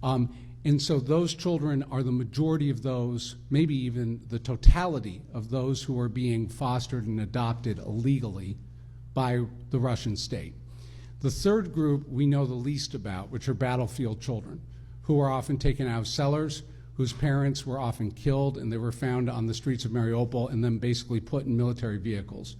And so those children are the majority of those, maybe even the totality of those who are being fostered and adopted illegally by the Russian state. The third group we know the least about, which are battlefield children, who are often taken out of cellars, whose parents were often killed, and they were found on the streets of Mariupol and then basically put in military vehicles.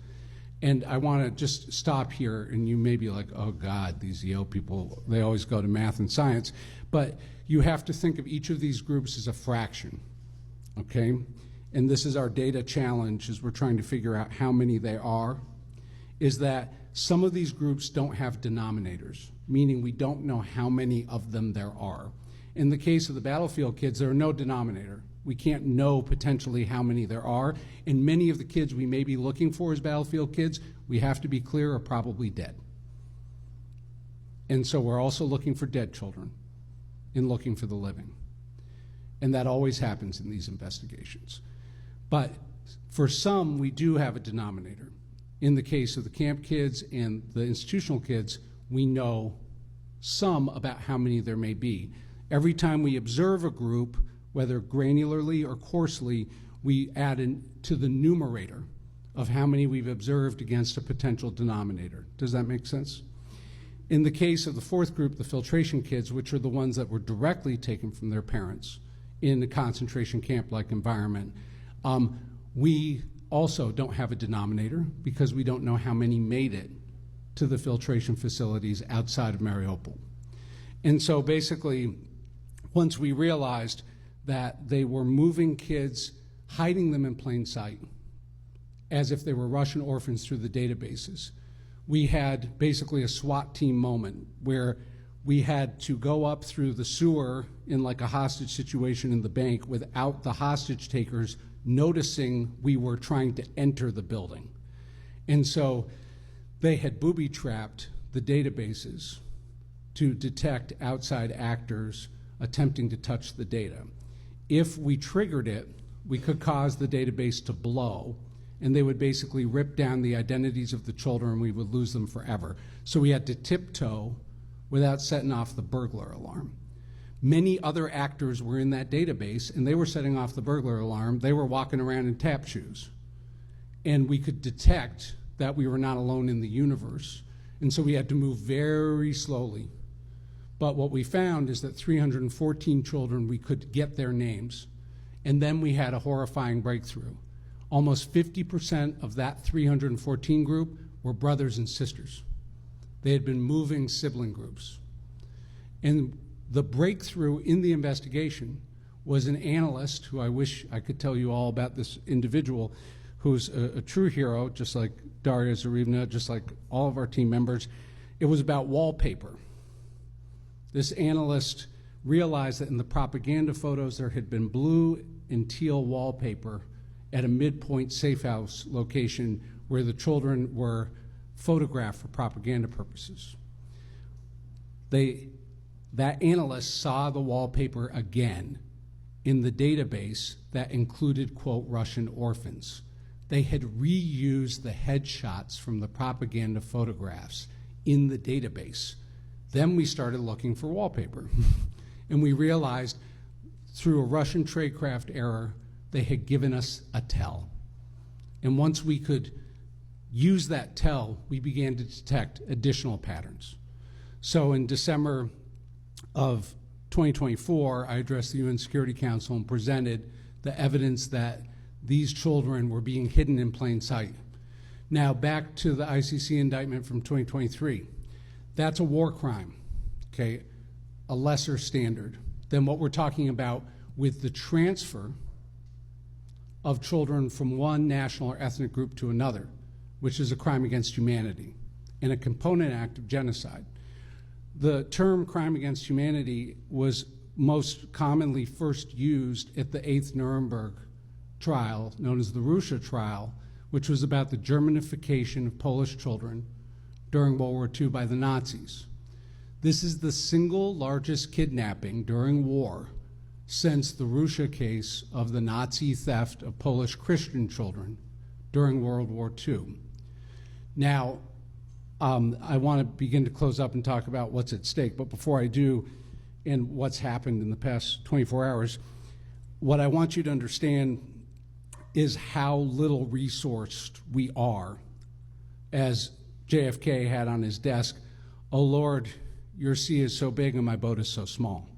And I want to just stop here, and you may be like, oh God, these Yale people, they always go to math and science. But you have to think of each of these groups as a fraction, okay? And this is our data challenge as we're trying to figure out how many they are, is that some of these groups don't have denominators, meaning we don't know how many of them there are. In the case of the battlefield kids, there are no denominator. We can't know potentially how many there are, and many of the kids we may be looking for as battlefield kids, we have to be clear, are probably dead. And so we're also looking for dead children and looking for the living. And that always happens in these investigations. But for some, we do have a denominator. In the case of the camp kids and the institutional kids, we know some about how many there may be. Every time we observe a group, whether granularly or coarsely, we add to the numerator of how many we've observed against a potential denominator. Does that make sense? In the case of the fourth group, the filtration kids, which are the ones that were directly taken from their parents in a concentration camp-like environment, we also don't have a denominator because we don't know how many made it to the filtration facilities outside of Mariupol. And so basically, once we realized that they were moving kids, hiding them in plain sight, as if they were Russian orphans through the databases, we had basically a SWAT team moment where We had to go up through the sewer in like a hostage situation in the bank without the hostage takers noticing we were trying to enter the building. And so they had booby-trapped the databases to detect outside actors attempting to touch the data. If we triggered it, we could cause the database to blow, and they would basically rip down the identities of the children, and we would lose them forever. So we had to tiptoe without setting off the burglar alarm. Many other actors were in that database, and they were setting off the burglar alarm. They were walking around in tap shoes. And we could detect that we were not alone in the universe. And so we had to move very slowly. But what we found is that 314 children, we could get their names. And then we had a horrifying breakthrough. Almost 50% of that 314 group were brothers and sisters. They had been moving sibling groups. And the breakthrough in the investigation was an analyst who I wish I could tell you all about this individual, who's a true hero, just like Daria Zarivna, just like all of our team members. It was about wallpaper. This analyst realized that in the propaganda photos there had been blue and teal wallpaper at a midpoint safe house location where the children were photographed for propaganda purposes. That analyst saw the wallpaper again in the database that included, quote, Russian orphans. They had reused the headshots from the propaganda photographs in the database. Then we started looking for wallpaper. And we realized through a Russian tradecraft error, they had given us a tell. And once we could use that tell, we began to detect additional patterns. So in December of 2024, I addressed the UN Security Council and presented the evidence that these children were being hidden in plain sight. Now back to the ICC indictment from 2023. That's a war crime, okay, a lesser standard than what we're talking about with the transfer of children from one national or ethnic group to another, which is a crime against humanity and a component act of genocide. The term crime against humanity was most commonly first used at the 8th Nuremberg trial, known as the Russia trial, which was about the Germanification of Polish children during World War II by the Nazis. This is the single largest kidnapping during war since the Russia case of the Nazi theft of Polish Christian children during World War II. Now, I want to begin to close up and talk about what's at stake, but before I do, and what's happened in the past 24 hours, what I want you to understand is how little resourced we are. As JFK had on his desk, "Oh Lord, your sea is so big and my boat is so small."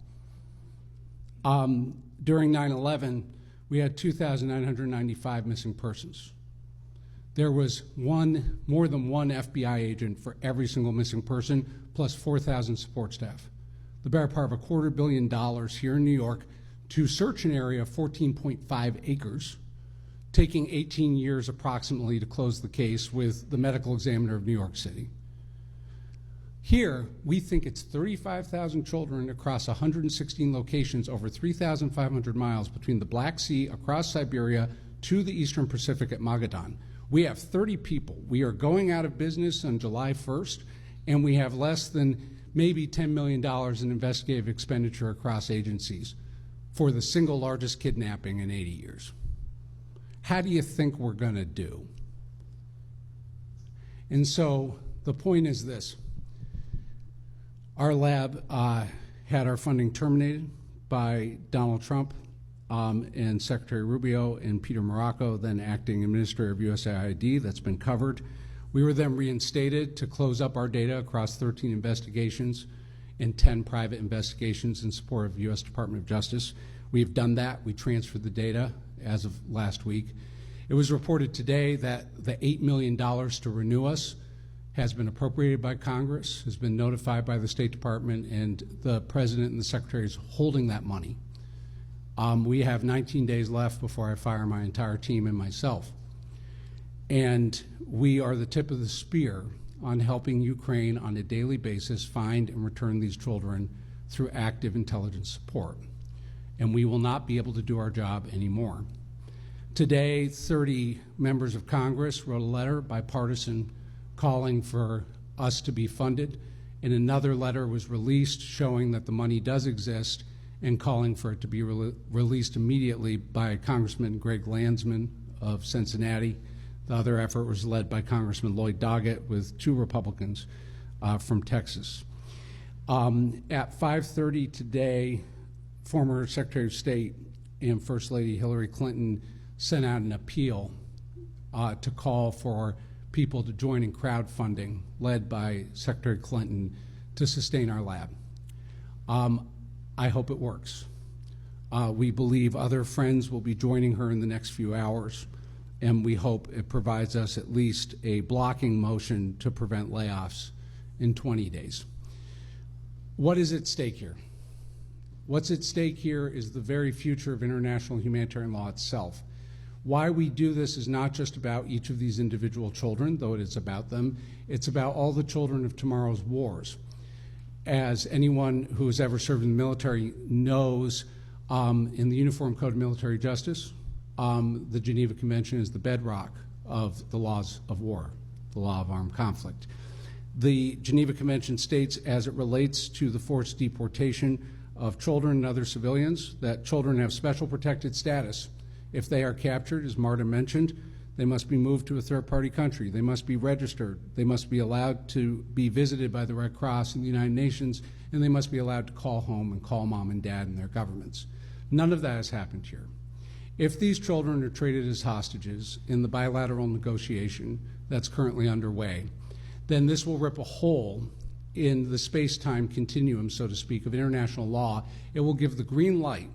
During 9/11, we had 2,995 missing persons. There was more than one FBI agent for every single missing person, plus 4,000 support staff. The better part of $250 million here in New York to search an area of 14.5 acres, taking 18 years approximately to close the case with the medical examiner of New York City. Here, we think it's 35,000 children across 116 locations over 3,500 miles between the Black Sea, across Siberia, to the Eastern Pacific at Magadan. We have 30 people. We are going out of business on July 1st, and we have less than maybe $10 million in investigative expenditure across agencies for the single largest kidnapping in 80 years. How do you think we're going to do? And so the point is this. Our lab had our funding terminated by Donald Trump and Secretary Rubio and Peter Morocco, then acting administrator of USAID. That's been covered. We were then reinstated to close up our data across 13 investigations and 10 private investigations in support of the U.S. Department of Justice. We've done that. We transferred the data as of last week. It was reported today that the $8 million to renew us has been appropriated by Congress, has been notified by the State Department, and the President and the Secretary is holding that money. We have 19 days left before I fire my entire team and myself. And we are the tip of the spear on helping Ukraine on a daily basis find and return these children through active intelligence support. And we will not be able to do our job anymore. Today, 30 members of Congress wrote a letter, bipartisan, calling for us to be funded, and another letter was released showing that the money does exist and calling for it to be released immediately by Congressman Greg Landsman of Cincinnati. The other effort was led by Congressman Lloyd Doggett with 2 Republicans from Texas. At 5:30 today, former Secretary of State and First Lady Hillary Clinton sent out an appeal to call for people to join in crowdfunding led by Secretary Clinton to sustain our lab. I hope it works. We believe other friends will be joining her in the next few hours, and we hope it provides us at least a blocking motion to prevent layoffs in 20 days. What is at stake here? What's at stake here is the very future of international humanitarian law itself. Why we do this is not just about each of these individual children, though it is about them. It's about all the children of tomorrow's wars. As anyone who has ever served in the military knows, in the Uniform Code of Military Justice, the Geneva Convention is the bedrock of the laws of war, the law of armed conflict. The Geneva Convention states, as it relates to the forced deportation of children and other civilians, that children have special protected status. If they are captured, as Marta mentioned, they must be moved to a third-party country. They must be registered. They must be allowed to be visited by the Red Cross and the United Nations, and they must be allowed to call home and call mom and dad and their governments. None of that has happened here. If these children are treated as hostages in the bilateral negotiation that's currently underway, then this will rip a hole in the space-time continuum, so to speak, of international law. It will give the green light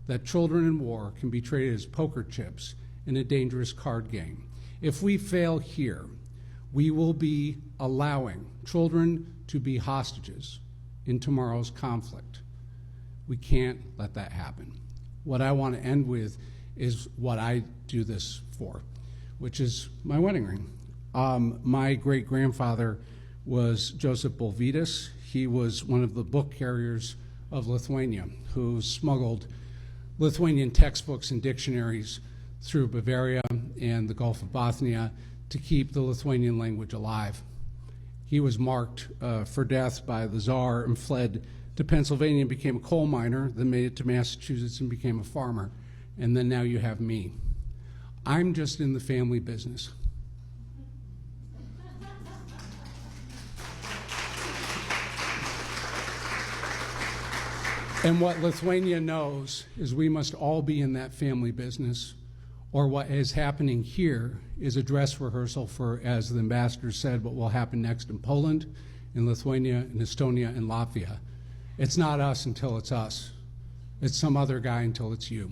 that children in war can be treated as poker chips in a dangerous card game. If we fail here, we will be allowing children to be hostages in tomorrow's conflict. We can't let that happen. What I want to end with is what I do this for, which is my wedding ring. My great-grandfather was Joseph Bulvidas. He was one of the book carriers of Lithuania who smuggled Lithuanian textbooks and dictionaries through Bavaria and the Gulf of Bothnia to keep the Lithuanian language alive. He was marked for death by the Tsar and fled to Pennsylvania and became a coal miner, then made it to Massachusetts and became a farmer. And then now you have me. I'm just in the family business. And what Lithuania knows is we must all be in that family business, or what is happening here is a dress rehearsal for, as the ambassador said, what will happen next in Poland, in Lithuania, in Estonia, and Latvia. It's not us until it's us. It's some other guy until it's you.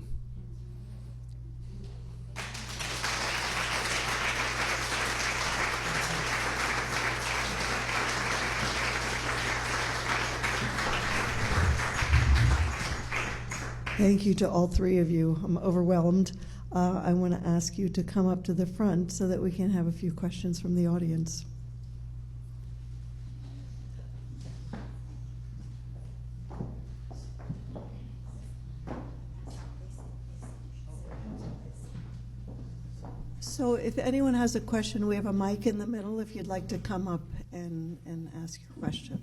Thank you to all 3 of you. I'm overwhelmed. I want to ask you to come up to the front so that we can have a few questions from the audience. So if anyone has a question, we have a mic in the middle if you'd like to come up and ask your question.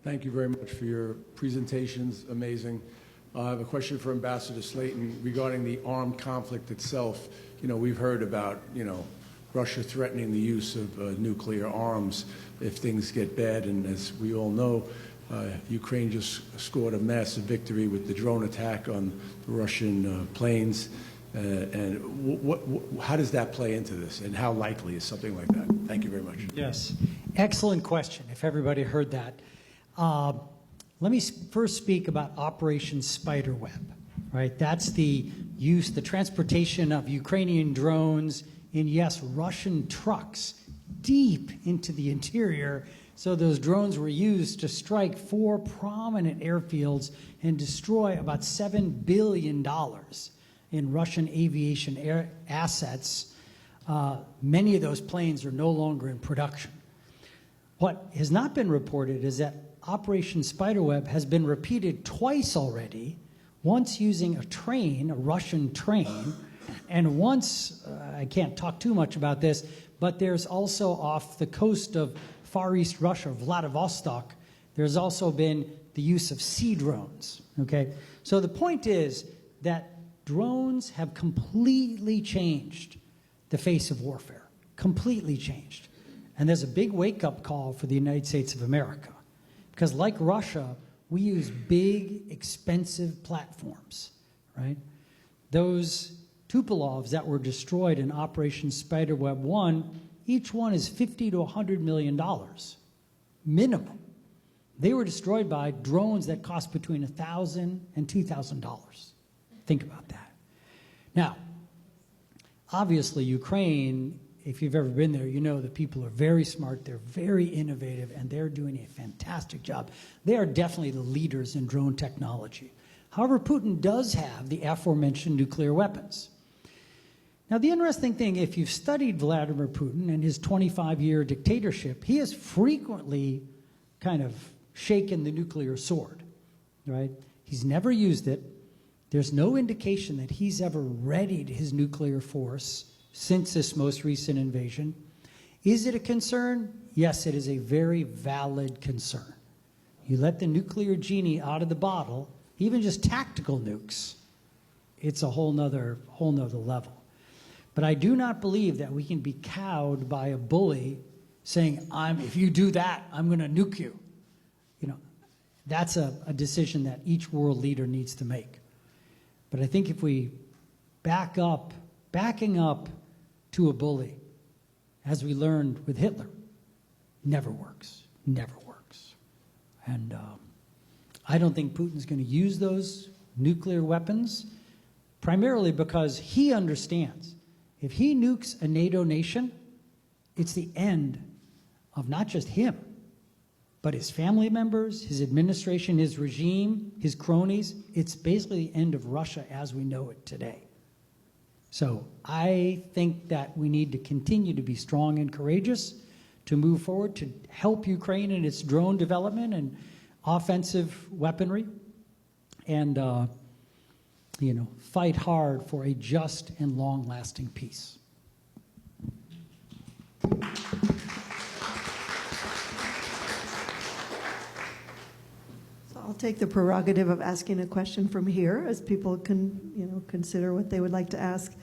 Thank you very much for your presentations. Amazing. I have a question for Ambassador Slayton regarding the armed conflict itself. You know, we've heard about, Russia threatening the use of nuclear arms if things get bad. And as we all know, Ukraine just scored a massive victory with the drone attack on the Russian planes. And how does that play into this? And how likely is something like that? Thank you very much. Yes. Excellent question, if everybody heard that. Let me first speak about Operation Spiderweb, right? That's the use, the transportation of Ukrainian drones in, yes, Russian trucks deep into the interior. So those drones were used to strike 4 prominent airfields and destroy about $7 billion in Russian aviation assets. Many of those planes are no longer in production. What has not been reported is that Operation Spiderweb has been repeated twice already, once using a train, a Russian train, and once, I can't talk too much about this, but there's also off the coast of Far East Russia, Vladivostok, there's also been the use of sea drones, okay? So the point is that drones have completely changed the face of warfare, completely changed. And there's a big wake-up call for the United States of America, because like Russia, we use big, expensive platforms, right? Those Tupolovs that were destroyed in Operation Spiderweb 1, each one is $50 to $100 million, minimum. They were destroyed by drones that cost between $1,000 and $2,000. Think about that. Now, obviously, Ukraine, if you've ever been there, you know the people are very smart, they're very innovative, and they're doing a fantastic job. They are definitely the leaders in drone technology. However, Putin does have the aforementioned nuclear weapons. Now, the interesting thing, if you've studied Vladimir Putin and his 25-year dictatorship, he has frequently kind of shaken the nuclear sword, right? He's never used it. There's no indication that he's ever readied his nuclear force since this most recent invasion. Is it a concern? Yes, it is a very valid concern. You let the nuclear genie out of the bottle, even just tactical nukes, it's a whole nother level. But I do not believe that we can be cowed by a bully saying, if you do that, I'm going to nuke you. You know, that's a decision that each world leader needs to make. But I think if we backing up to a bully, as we learned with Hitler, never works, never works. And I don't think Putin's going to use those nuclear weapons, primarily because he understands if he nukes a NATO nation, it's the end of not just him, but his family members, his administration, his regime, his cronies. It's basically the end of Russia as we know it today. So I think that we need to continue to be strong and courageous to move forward to help Ukraine in its drone development and offensive weaponry, and fight hard for a just and long-lasting peace. So I'll take the prerogative of asking a question from here as people can, consider what they would like to ask.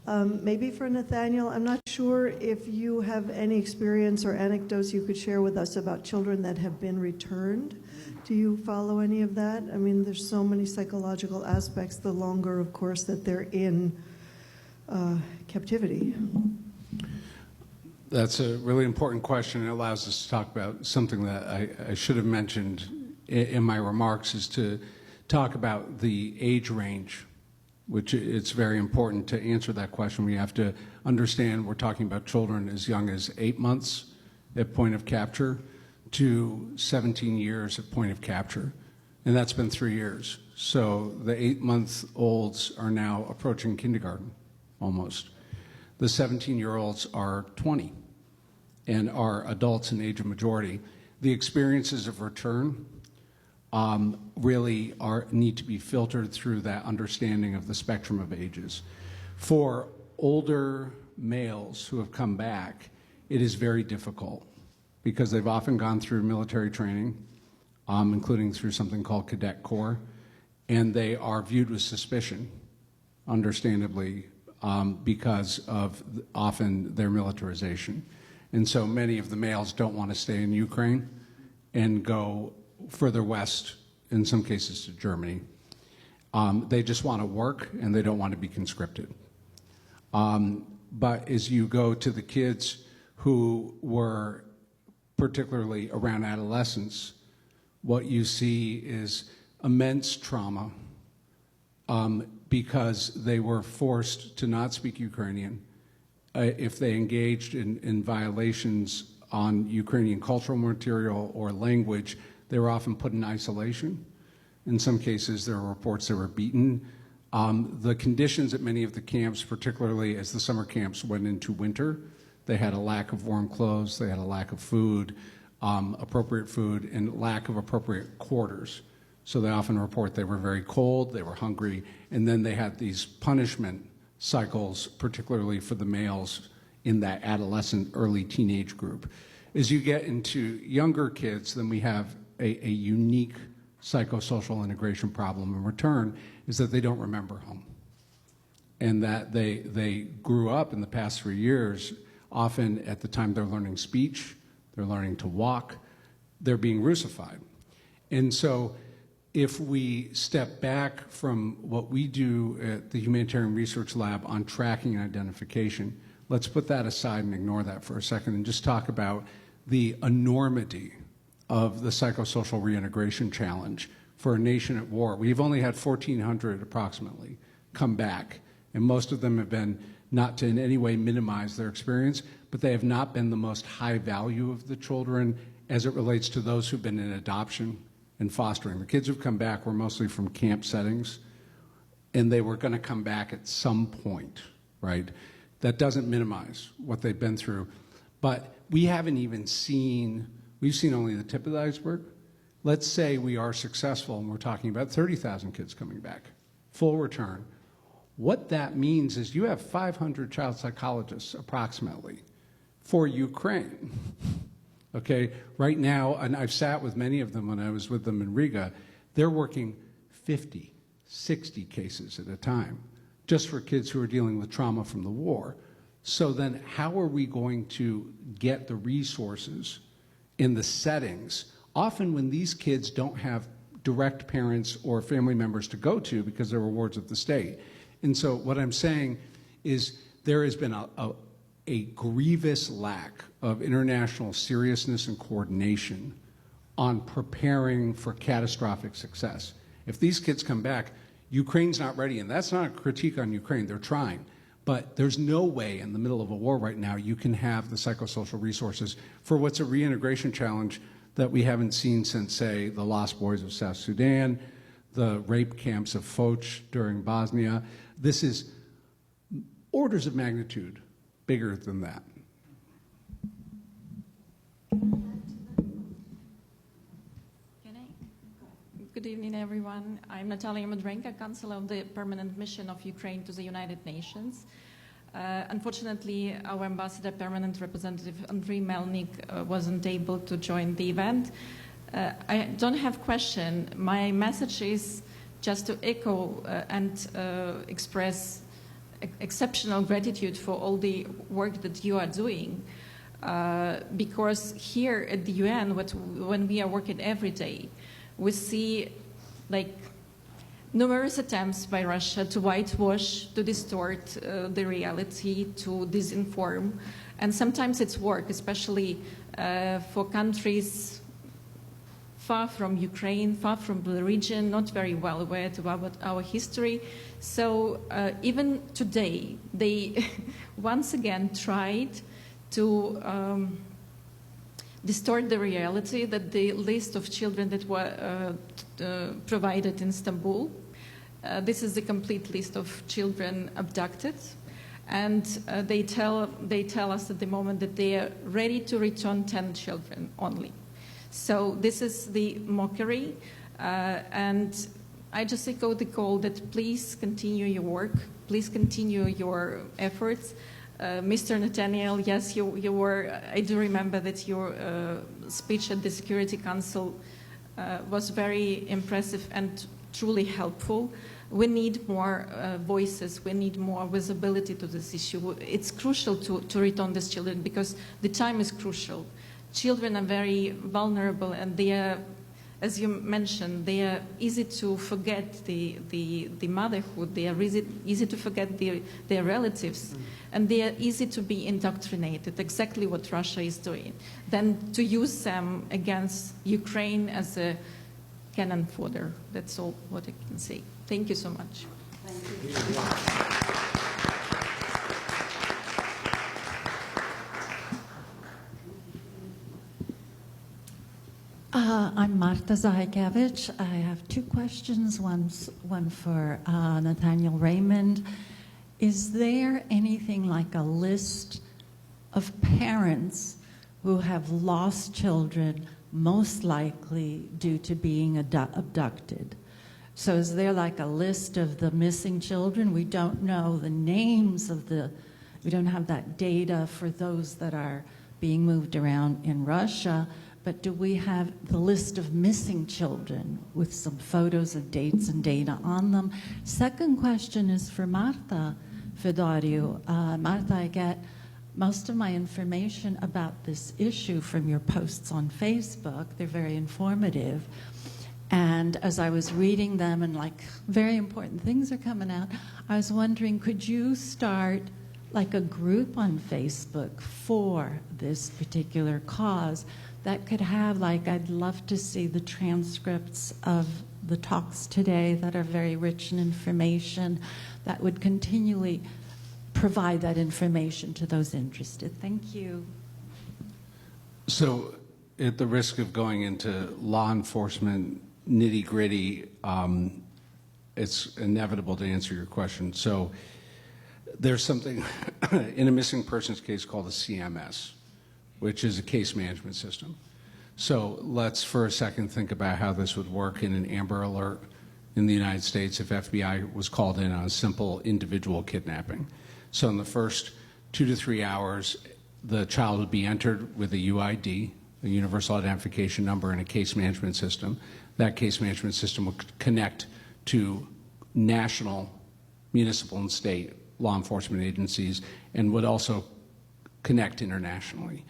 Maybe for Nathaniel, I'm not sure if you have any experience or anecdotes you could share with us about children that have been returned. Do you follow any of that? I mean, there's so many psychological aspects, the longer, of course, that they're in captivity. That's a really important question. It allows us to talk about something that I should have mentioned in my remarks, is to talk about the age range, which it's very important to answer that question. We have to understand we're talking about children as young as 8 months at point of capture to 17 years at point of capture, and that's been 3 years. So the 8-month-olds are now approaching kindergarten, almost. The 17-year-olds are 20 and are adults in age of majority. The experiences of return really need to be filtered through that understanding of the spectrum of ages. For older males who have come back, it is very difficult because they've often gone through military training, including through something called Cadet Corps, and they are viewed with suspicion, understandably, because of often their militarization. And so many of the males don't want to stay in Ukraine and go further west, in some cases to Germany. They just want to work and they don't want to be conscripted. But as you go to the kids who were particularly around adolescence, what you see is immense trauma because they were forced to not speak Ukrainian if they engaged in violations on Ukrainian cultural material or language, they were often put in isolation. In some cases, there were reports they were beaten. The conditions at many of the camps, particularly as the summer camps went into winter, they had a lack of warm clothes, they had a lack of food, appropriate food, and lack of appropriate quarters. So they often report they were very cold, they were hungry, and then they had these punishment cycles, particularly for the males in that adolescent, early teenage group. As you get into younger kids, then we have a unique psychosocial integration problem in return, is that they don't remember home. And that they grew up in the past 3 years, often at the time they're learning speech, they're learning to walk, they're being Russified. And so if we step back from what we do at the Humanitarian Research Lab on tracking and identification, let's put that aside and ignore that for a second and just talk about the enormity of the psychosocial reintegration challenge for a nation at war. We've only had 1,400 approximately come back, and most of them have been not to in any way minimize their experience, but they have not been the most high value of the children as it relates to those who've been in adoption and fostering. The kids who've come back were mostly from camp settings, and they were going to come back at some point, right? That doesn't minimize what they've been through. But we haven't even seen, we've seen only the tip of the iceberg. Let's say we are successful and we're talking about 30,000 kids coming back, full return. What that means is you have 500 child psychologists approximately for Ukraine. Okay, right now, and I've sat with many of them when I was with them in Riga, they're working 50, 60 cases at a time, just for kids who are dealing with trauma from the war. So then how are we going to get the resources in the settings, often when these kids don't have direct parents or family members to go to because they're rewards of the state? And so what I'm saying is there has been a grievous lack of international seriousness and coordination on preparing for catastrophic success. If these kids come back, Ukraine's not ready, and that's not a critique on Ukraine, they're trying. But there's no way in the middle of a war right now you can have the psychosocial resources for what's a reintegration challenge that we haven't seen since, say, the Lost Boys of South Sudan, the rape camps of Foch during Bosnia. This is orders of magnitude bigger than that. Good evening, everyone. I'm Nathaniel Raymond, Counselor of the Permanent Mission of Ukraine to the United Nations. Unfortunately, our Ambassador, Permanent Representative Andriy Melnik, wasn't able to join the event. I don't have a question. My message is just to echo and express exceptional gratitude for all the work that you are doing. Because here at the UN, when we are working every day, we see like numerous attempts by Russia to whitewash, to distort the reality, to disinform. And sometimes it's work, especially for countries far from Ukraine, far from the region, not very well aware about our history. So even today, they once again tried to distort the reality that the list of children that were provided in Istanbul, this is the complete list of children abducted. And they tell us at the moment that they are ready to return 10 children only. So this is the mockery. And I just echo the call that please continue your work, please continue your efforts. Mr. Nathaniel, yes, you were, I do remember that your speech at the Security Council was very impressive and truly helpful. We need more voices, we need more visibility to this issue. It's crucial to return these children because the time is crucial. Children are very vulnerable and they are, as you mentioned, they are easy to forget the motherhood, they are easy to forget their relatives, and they are easy to be indoctrinated, exactly what Russia is doing, than to use them against Ukraine as a cannon fodder. That's all what I can say. Thank you so much. Thank you. I'm Marta Zahakiewicz. I have two questions. One for Nathaniel Raymond. Is there anything like a list of parents who have lost children, most likely due to being abducted? So is there like a list of the missing children? We don't know the names of we don't have that data for those that are being moved around in Russia, but do we have the list of missing children with some photos of dates and data on them? Second question is for Marta Fedoriw. Marta, I get most of my information about this issue from your posts on Facebook. They're very informative. And as I was reading them and like very important things are coming out, I was wondering, could you start like a group on Facebook for this particular cause that could have, like, I'd love to see the transcripts of the talks today that are very rich in information that would continually provide that information to those interested. Thank you. So at the risk of going into law enforcement nitty-gritty, it's inevitable to answer your question. So there's something in a missing persons case called a CMS, which is a case management system. So let's for a second think about how this would work in an Amber Alert in the United States if FBI was called in on a simple individual kidnapping. So in the first 2 to 3 hours, the child would be entered with a UID, a universal identification number, in a case management system. That case management system would connect to national, municipal, and state law enforcement agencies and would also connect internationally.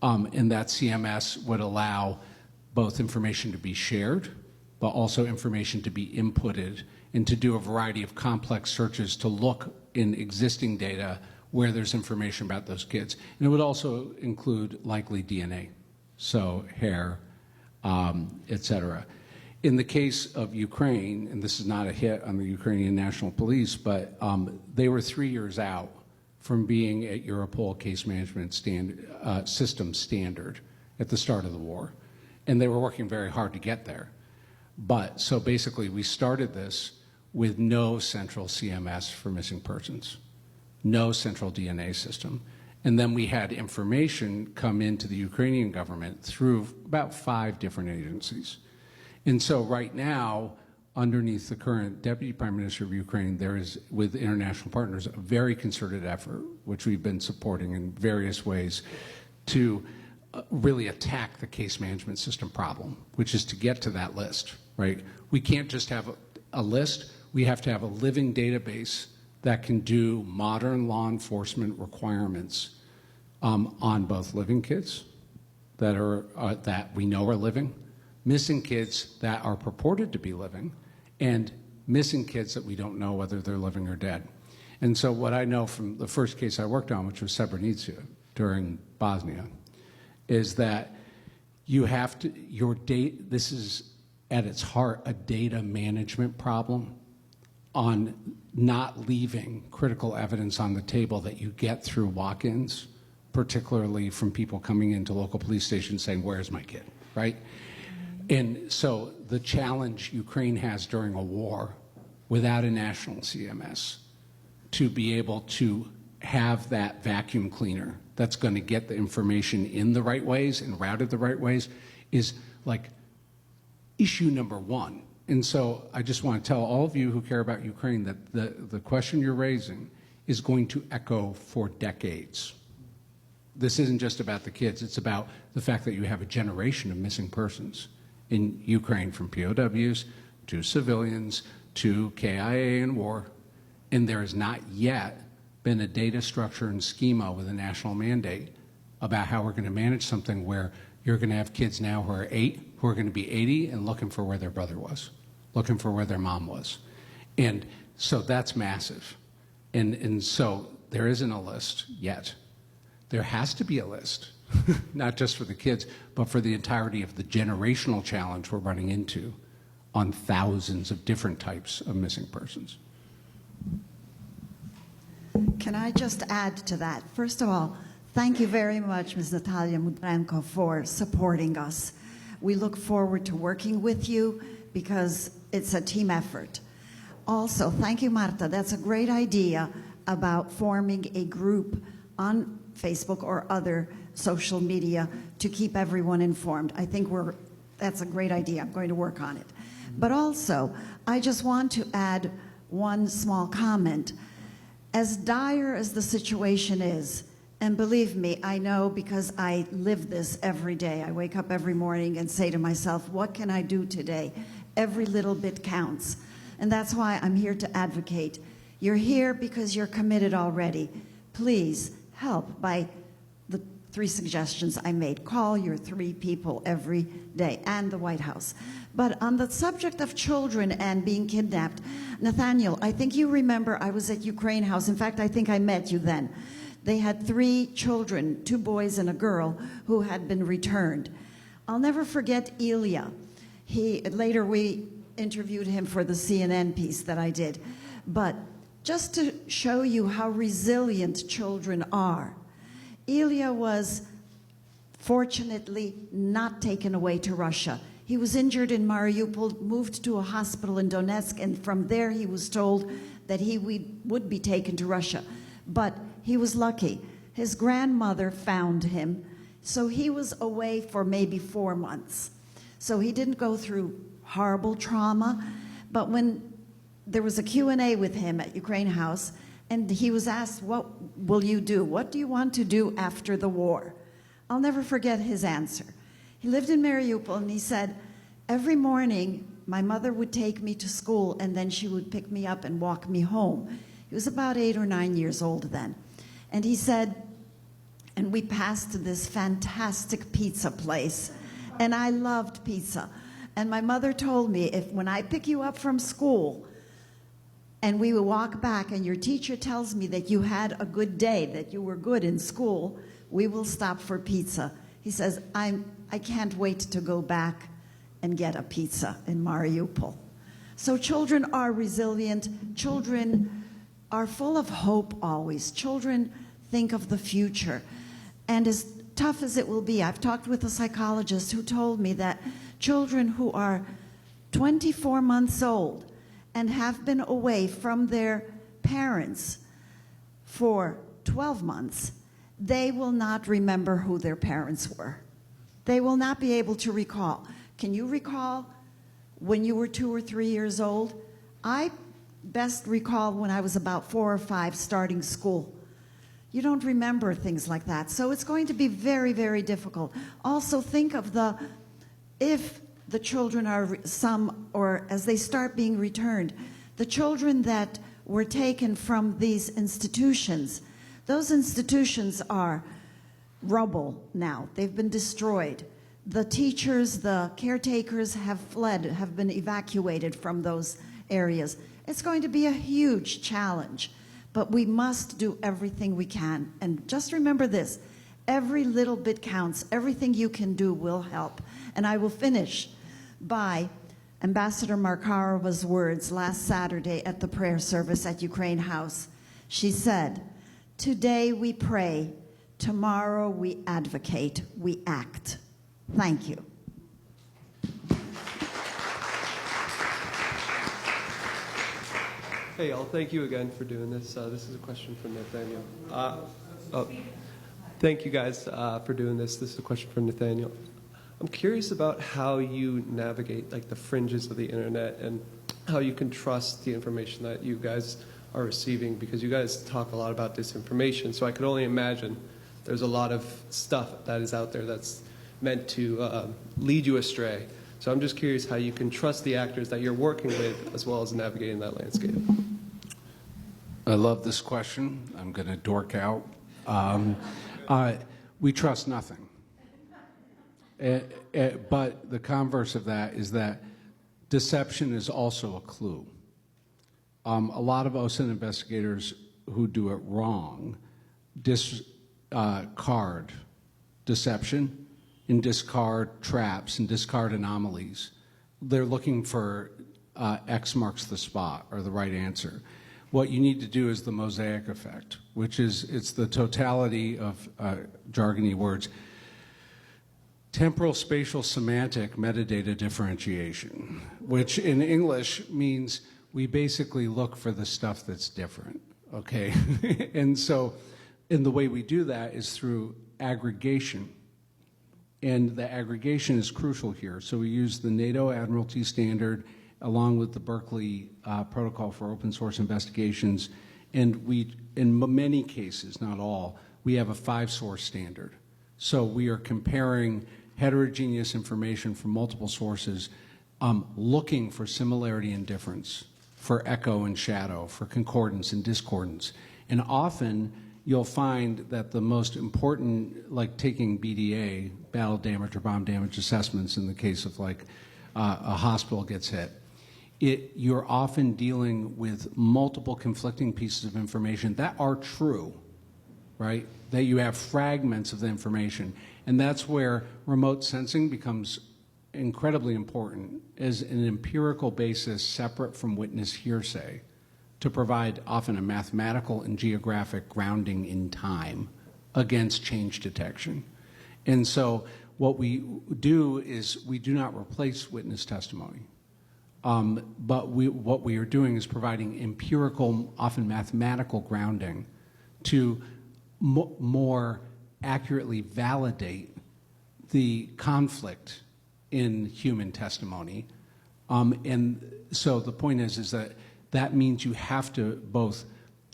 And that CMS would allow both information to be shared, but also information to be inputted and to do a variety of complex searches to look in existing data where there's information about those kids. And it would also include likely DNA, so hair, et cetera. In the case of Ukraine, and this is not a hit on the Ukrainian National Police, but they were 3 years out from being at Europol case management system standard at the start of the war. And they were working very hard to get there. But so basically we started this with no central CMS for missing persons, no central DNA system. And then we had information come into the Ukrainian government through about 5 different agencies. And so right now, underneath the current Deputy Prime Minister of Ukraine, there is, with international partners, a very concerted effort, which we've been supporting in various ways, to really attack the case management system problem, which is to get to that list, right? We can't just have a list. We have to have a living database that can do modern law enforcement requirements on both living kids that are that we know are living, missing kids that are purported to be living, and missing kids that we don't know whether they're living or dead. And so what I know from the first case I worked on, which was Srebrenica during Bosnia, is that you have to, this is at its heart a data management problem on not leaving critical evidence on the table that you get through walk-ins, particularly from people coming into local police stations saying, where's my kid, right? And so the challenge Ukraine has during a war without a national CMS to be able to have that vacuum cleaner that's going to get the information in the right ways and routed the right ways is like issue number one. And so I just want to tell all of you who care about Ukraine that the question you're raising is going to echo for decades. This isn't just about the kids, it's about the fact that you have a generation of missing persons in Ukraine, from POWs to civilians to KIA and war, and there has not yet been a data structure and schema with a national mandate about how we're going to manage something where you're going to have kids now who are 8 who are going to be 80 and looking for where their brother was, looking for where their mom was. And so that's massive. And so there isn't a list yet. There has to be a list, not just for the kids, but for the entirety of the generational challenge we're running into on thousands of different types of missing persons. Can I just add to that? First of all, thank you very much, Ms. Natalia Mudrenko, for supporting us. We look forward to working with you because it's a team effort. Also, thank you, Marta. That's a great idea about forming a group on Facebook or other social media to keep everyone informed. I think that's a great idea. I'm going to work on it. But also, I just want to add one small comment. As dire as the situation is, and believe me, I know because I live this every day. I wake up every morning and say to myself, what can I do today? Every little bit counts. And that's why I'm here to advocate. You're here because you're committed already. Please help by the 3 suggestions I made. Call your 3 people every day, and the White House. But on the subject of children and being kidnapped, Nathaniel, I think you remember I was at Ukraine House. In fact, I think I met you then. They had 3 children, 2 boys and a girl, who had been returned. I'll never forget Ilya. Later we interviewed him for the CNN piece that I did. But just to show you how resilient children are, Ilya was fortunately not taken away to Russia. He was injured in Mariupol, moved to a hospital in Donetsk, and from there he was told that he would be taken to Russia. But he was lucky. His grandmother found him, so he was away for maybe 4 months. So he didn't go through horrible trauma, but when there was a Q&A with him at Ukraine House, and he was asked, what will you do? What do you want to do after the war? I'll never forget his answer. He lived in Mariupol, and he said, every morning, my mother would take me to school, and then she would pick me up and walk me home. He was about 8 or 9 years old then. And he said, and we passed this fantastic pizza place, and I loved pizza. And my mother told me, when I pick you up from school, and we will walk back, and your teacher tells me that you had a good day, that you were good in school, we will stop for pizza. He says, I can't wait to go back and get a pizza in Mariupol. So children are resilient. Children are full of hope always. Children think of the future. And as tough as it will be, I've talked with a psychologist who told me that children who are 24 months old and have been away from their parents for 12 months, they will not remember who their parents were. They will not be able to recall. Can you recall when you were 2 or 3 years old? I best recall when I was about 4 or 5 starting school. You don't remember things like that. So it's going to be very, very difficult. Also think of if the children are or as they start being returned, the children that were taken from these institutions, those institutions are rubble now. They've been destroyed. The teachers, the caretakers have fled, have been evacuated from those areas. It's going to be a huge challenge, but we must do everything we can. And just remember this, every little bit counts. Everything you can do will help. And I will finish by Ambassador Markarova's words last Saturday at the prayer service at Ukraine House. She said, "Today we pray, tomorrow we advocate, we act." Thank you. Hey, y'all. Thank you again for doing this. This is a question from Nathaniel. Thank you guys for doing this. This is a question from Nathaniel. I'm curious about how you navigate like the fringes of the internet and how you can trust the information that you guys are receiving, because you guys talk a lot about disinformation. So I could only imagine there's a lot of stuff that is out there that's meant to lead you astray. So I'm just curious how you can trust the actors that you're working with as well as navigating that landscape. I love this question. I'm going to dork out. We trust nothing. But the converse of that is that deception is also a clue. A lot of OSINT investigators who do it wrong discard deception and discard traps and discard anomalies. They're looking for X marks the spot or the right answer. What you need to do is the mosaic effect, which is it's the totality of jargony words. temporal spatial semantic metadata differentiation, which in English means we basically look for the stuff that's different, okay? And the way we do that is through aggregation. And the aggregation is crucial here. So we use the NATO Admiralty Standard along with the Berkeley Protocol for Open Source Investigations. And we, in many cases, not all, we have a 5-source standard. So we are comparing heterogeneous information from multiple sources, looking for similarity and difference, for echo and shadow, for concordance and discordance. And often you'll find that the most important, like taking BDA, battle damage or bomb damage assessments in the case of like a hospital gets hit, you're often dealing with multiple conflicting pieces of information that are true, right? That you have fragments of the information. And that's where remote sensing becomes incredibly important as an empirical basis separate from witness hearsay to provide often a mathematical and geographic grounding in time against change detection. And so what we do is we do not replace witness testimony. But what we are doing is providing empirical, often mathematical grounding to more accurately validate the conflict in human testimony. And so the point is that means you have to both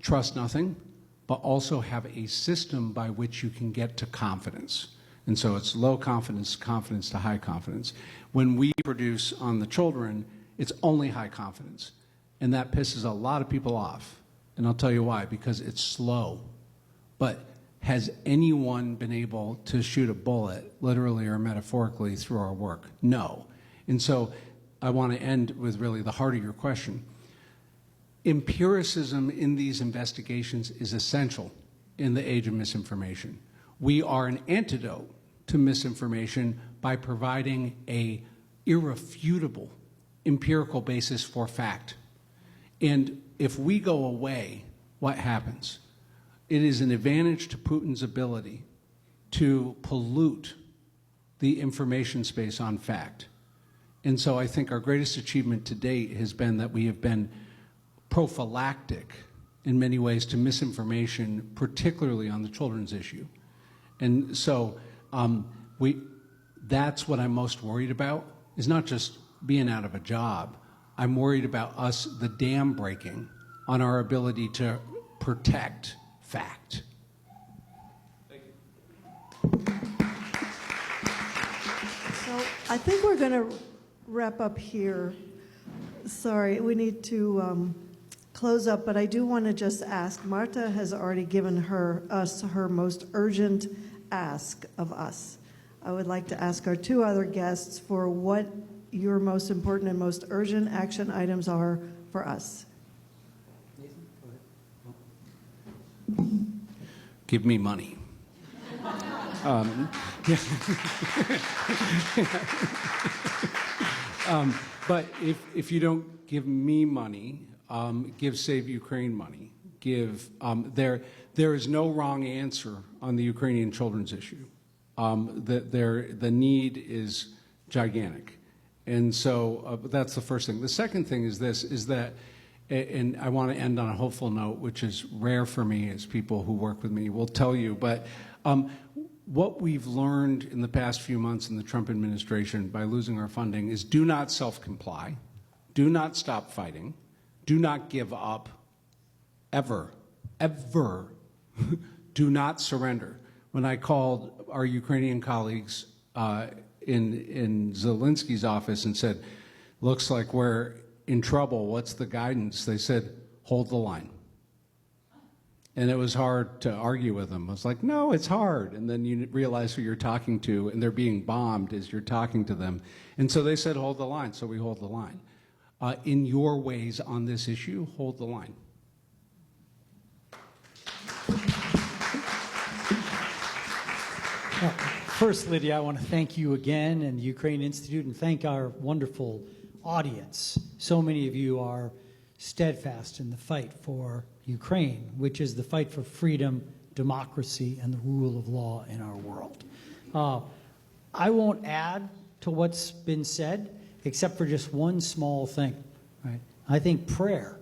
trust nothing, but also have a system by which you can get to confidence. And so it's low confidence, confidence to high confidence. When we produce on the children, it's only high confidence. And that pisses a lot of people off. And I'll tell you why, because it's slow. But has anyone been able to shoot a bullet, literally or metaphorically, through our work? No. And so I want to end with really the heart of your question. Empiricism in these investigations is essential in the age of misinformation. We are an antidote to misinformation by providing an irrefutable empirical basis for fact. And if we go away, what happens? It is an advantage to Putin's ability to pollute the information space on fact. And so I think our greatest achievement to date has been that we have been prophylactic in many ways to misinformation, particularly on the children's issue. And so that's what I'm most worried about, is not just being out of a job. I'm worried about us, the dam breaking on our ability to protect fact. Thank you. So I think we're going to wrap up here. Sorry, we need to close up, but I do want to just ask. Marta has already given us her most urgent ask of us. I would like to ask our two other guests for what your most important and most urgent action items are for us. Give me money. But if you don't give me money, give Save Ukraine money. There is no wrong answer on the Ukrainian children's issue. The need is gigantic. And so that's the first thing. The second thing is this, is that, and I want to end on a hopeful note, which is rare for me as people who work with me will tell you, but what we've learned in the past few months in the Trump administration by losing our funding is do not self-comply, do not stop fighting, do not give up, ever, ever. Do not surrender. When I called our Ukrainian colleagues in Zelensky's office and said, looks like we're in trouble, what's the guidance? They said, hold the line. And it was hard to argue with them. I was like, no, it's hard. And then you realize who you're talking to, and they're being bombed as you're talking to them. And so they said, hold the line, so we hold the line. In your ways on this issue, hold the line. First, Lydia, I want to thank you again and the Ukrainian Institute, and thank our wonderful audience. So many of you are steadfast in the fight for Ukraine, which is the fight for freedom, democracy, and the rule of law in our world. I won't add to what's been said, except for just one small thing, right? I think prayer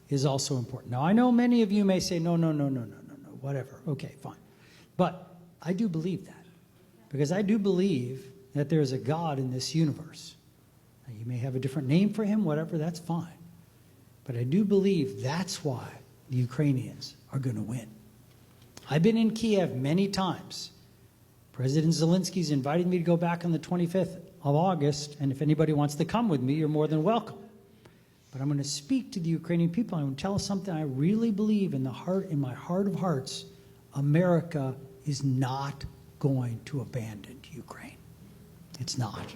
is also important. Now, I know many of you may say, no, whatever. Okay, fine. But I do believe that, because I do believe that there is a God in this universe. Now, you may have a different name for him, whatever, that's fine. But I do believe that's why the Ukrainians are going to win. I've been in Kiev many times. President Zelensky's invited me to go back on the 25th of August, and if anybody wants to come with me, you're more than welcome. But I'm going to speak to the Ukrainian people. I'm going to tell us something I really believe in my heart of hearts. America is not going to abandon Ukraine. It's not.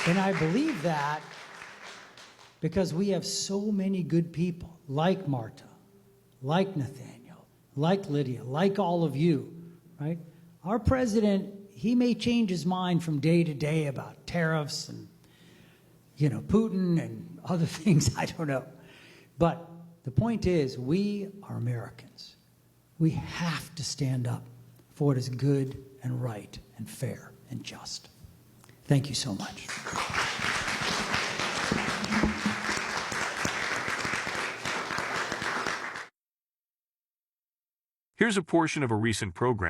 And I believe that because we have so many good people, like Marta, like Nathaniel, like Lydia, like all of you, right? Our president, he may change his mind from day to day about tariffs and, Putin and other things, I don't know. But the point is, we are Americans. We have to stand up for what is good and right and fair and just. Thank you so much. Here's a portion of a recent program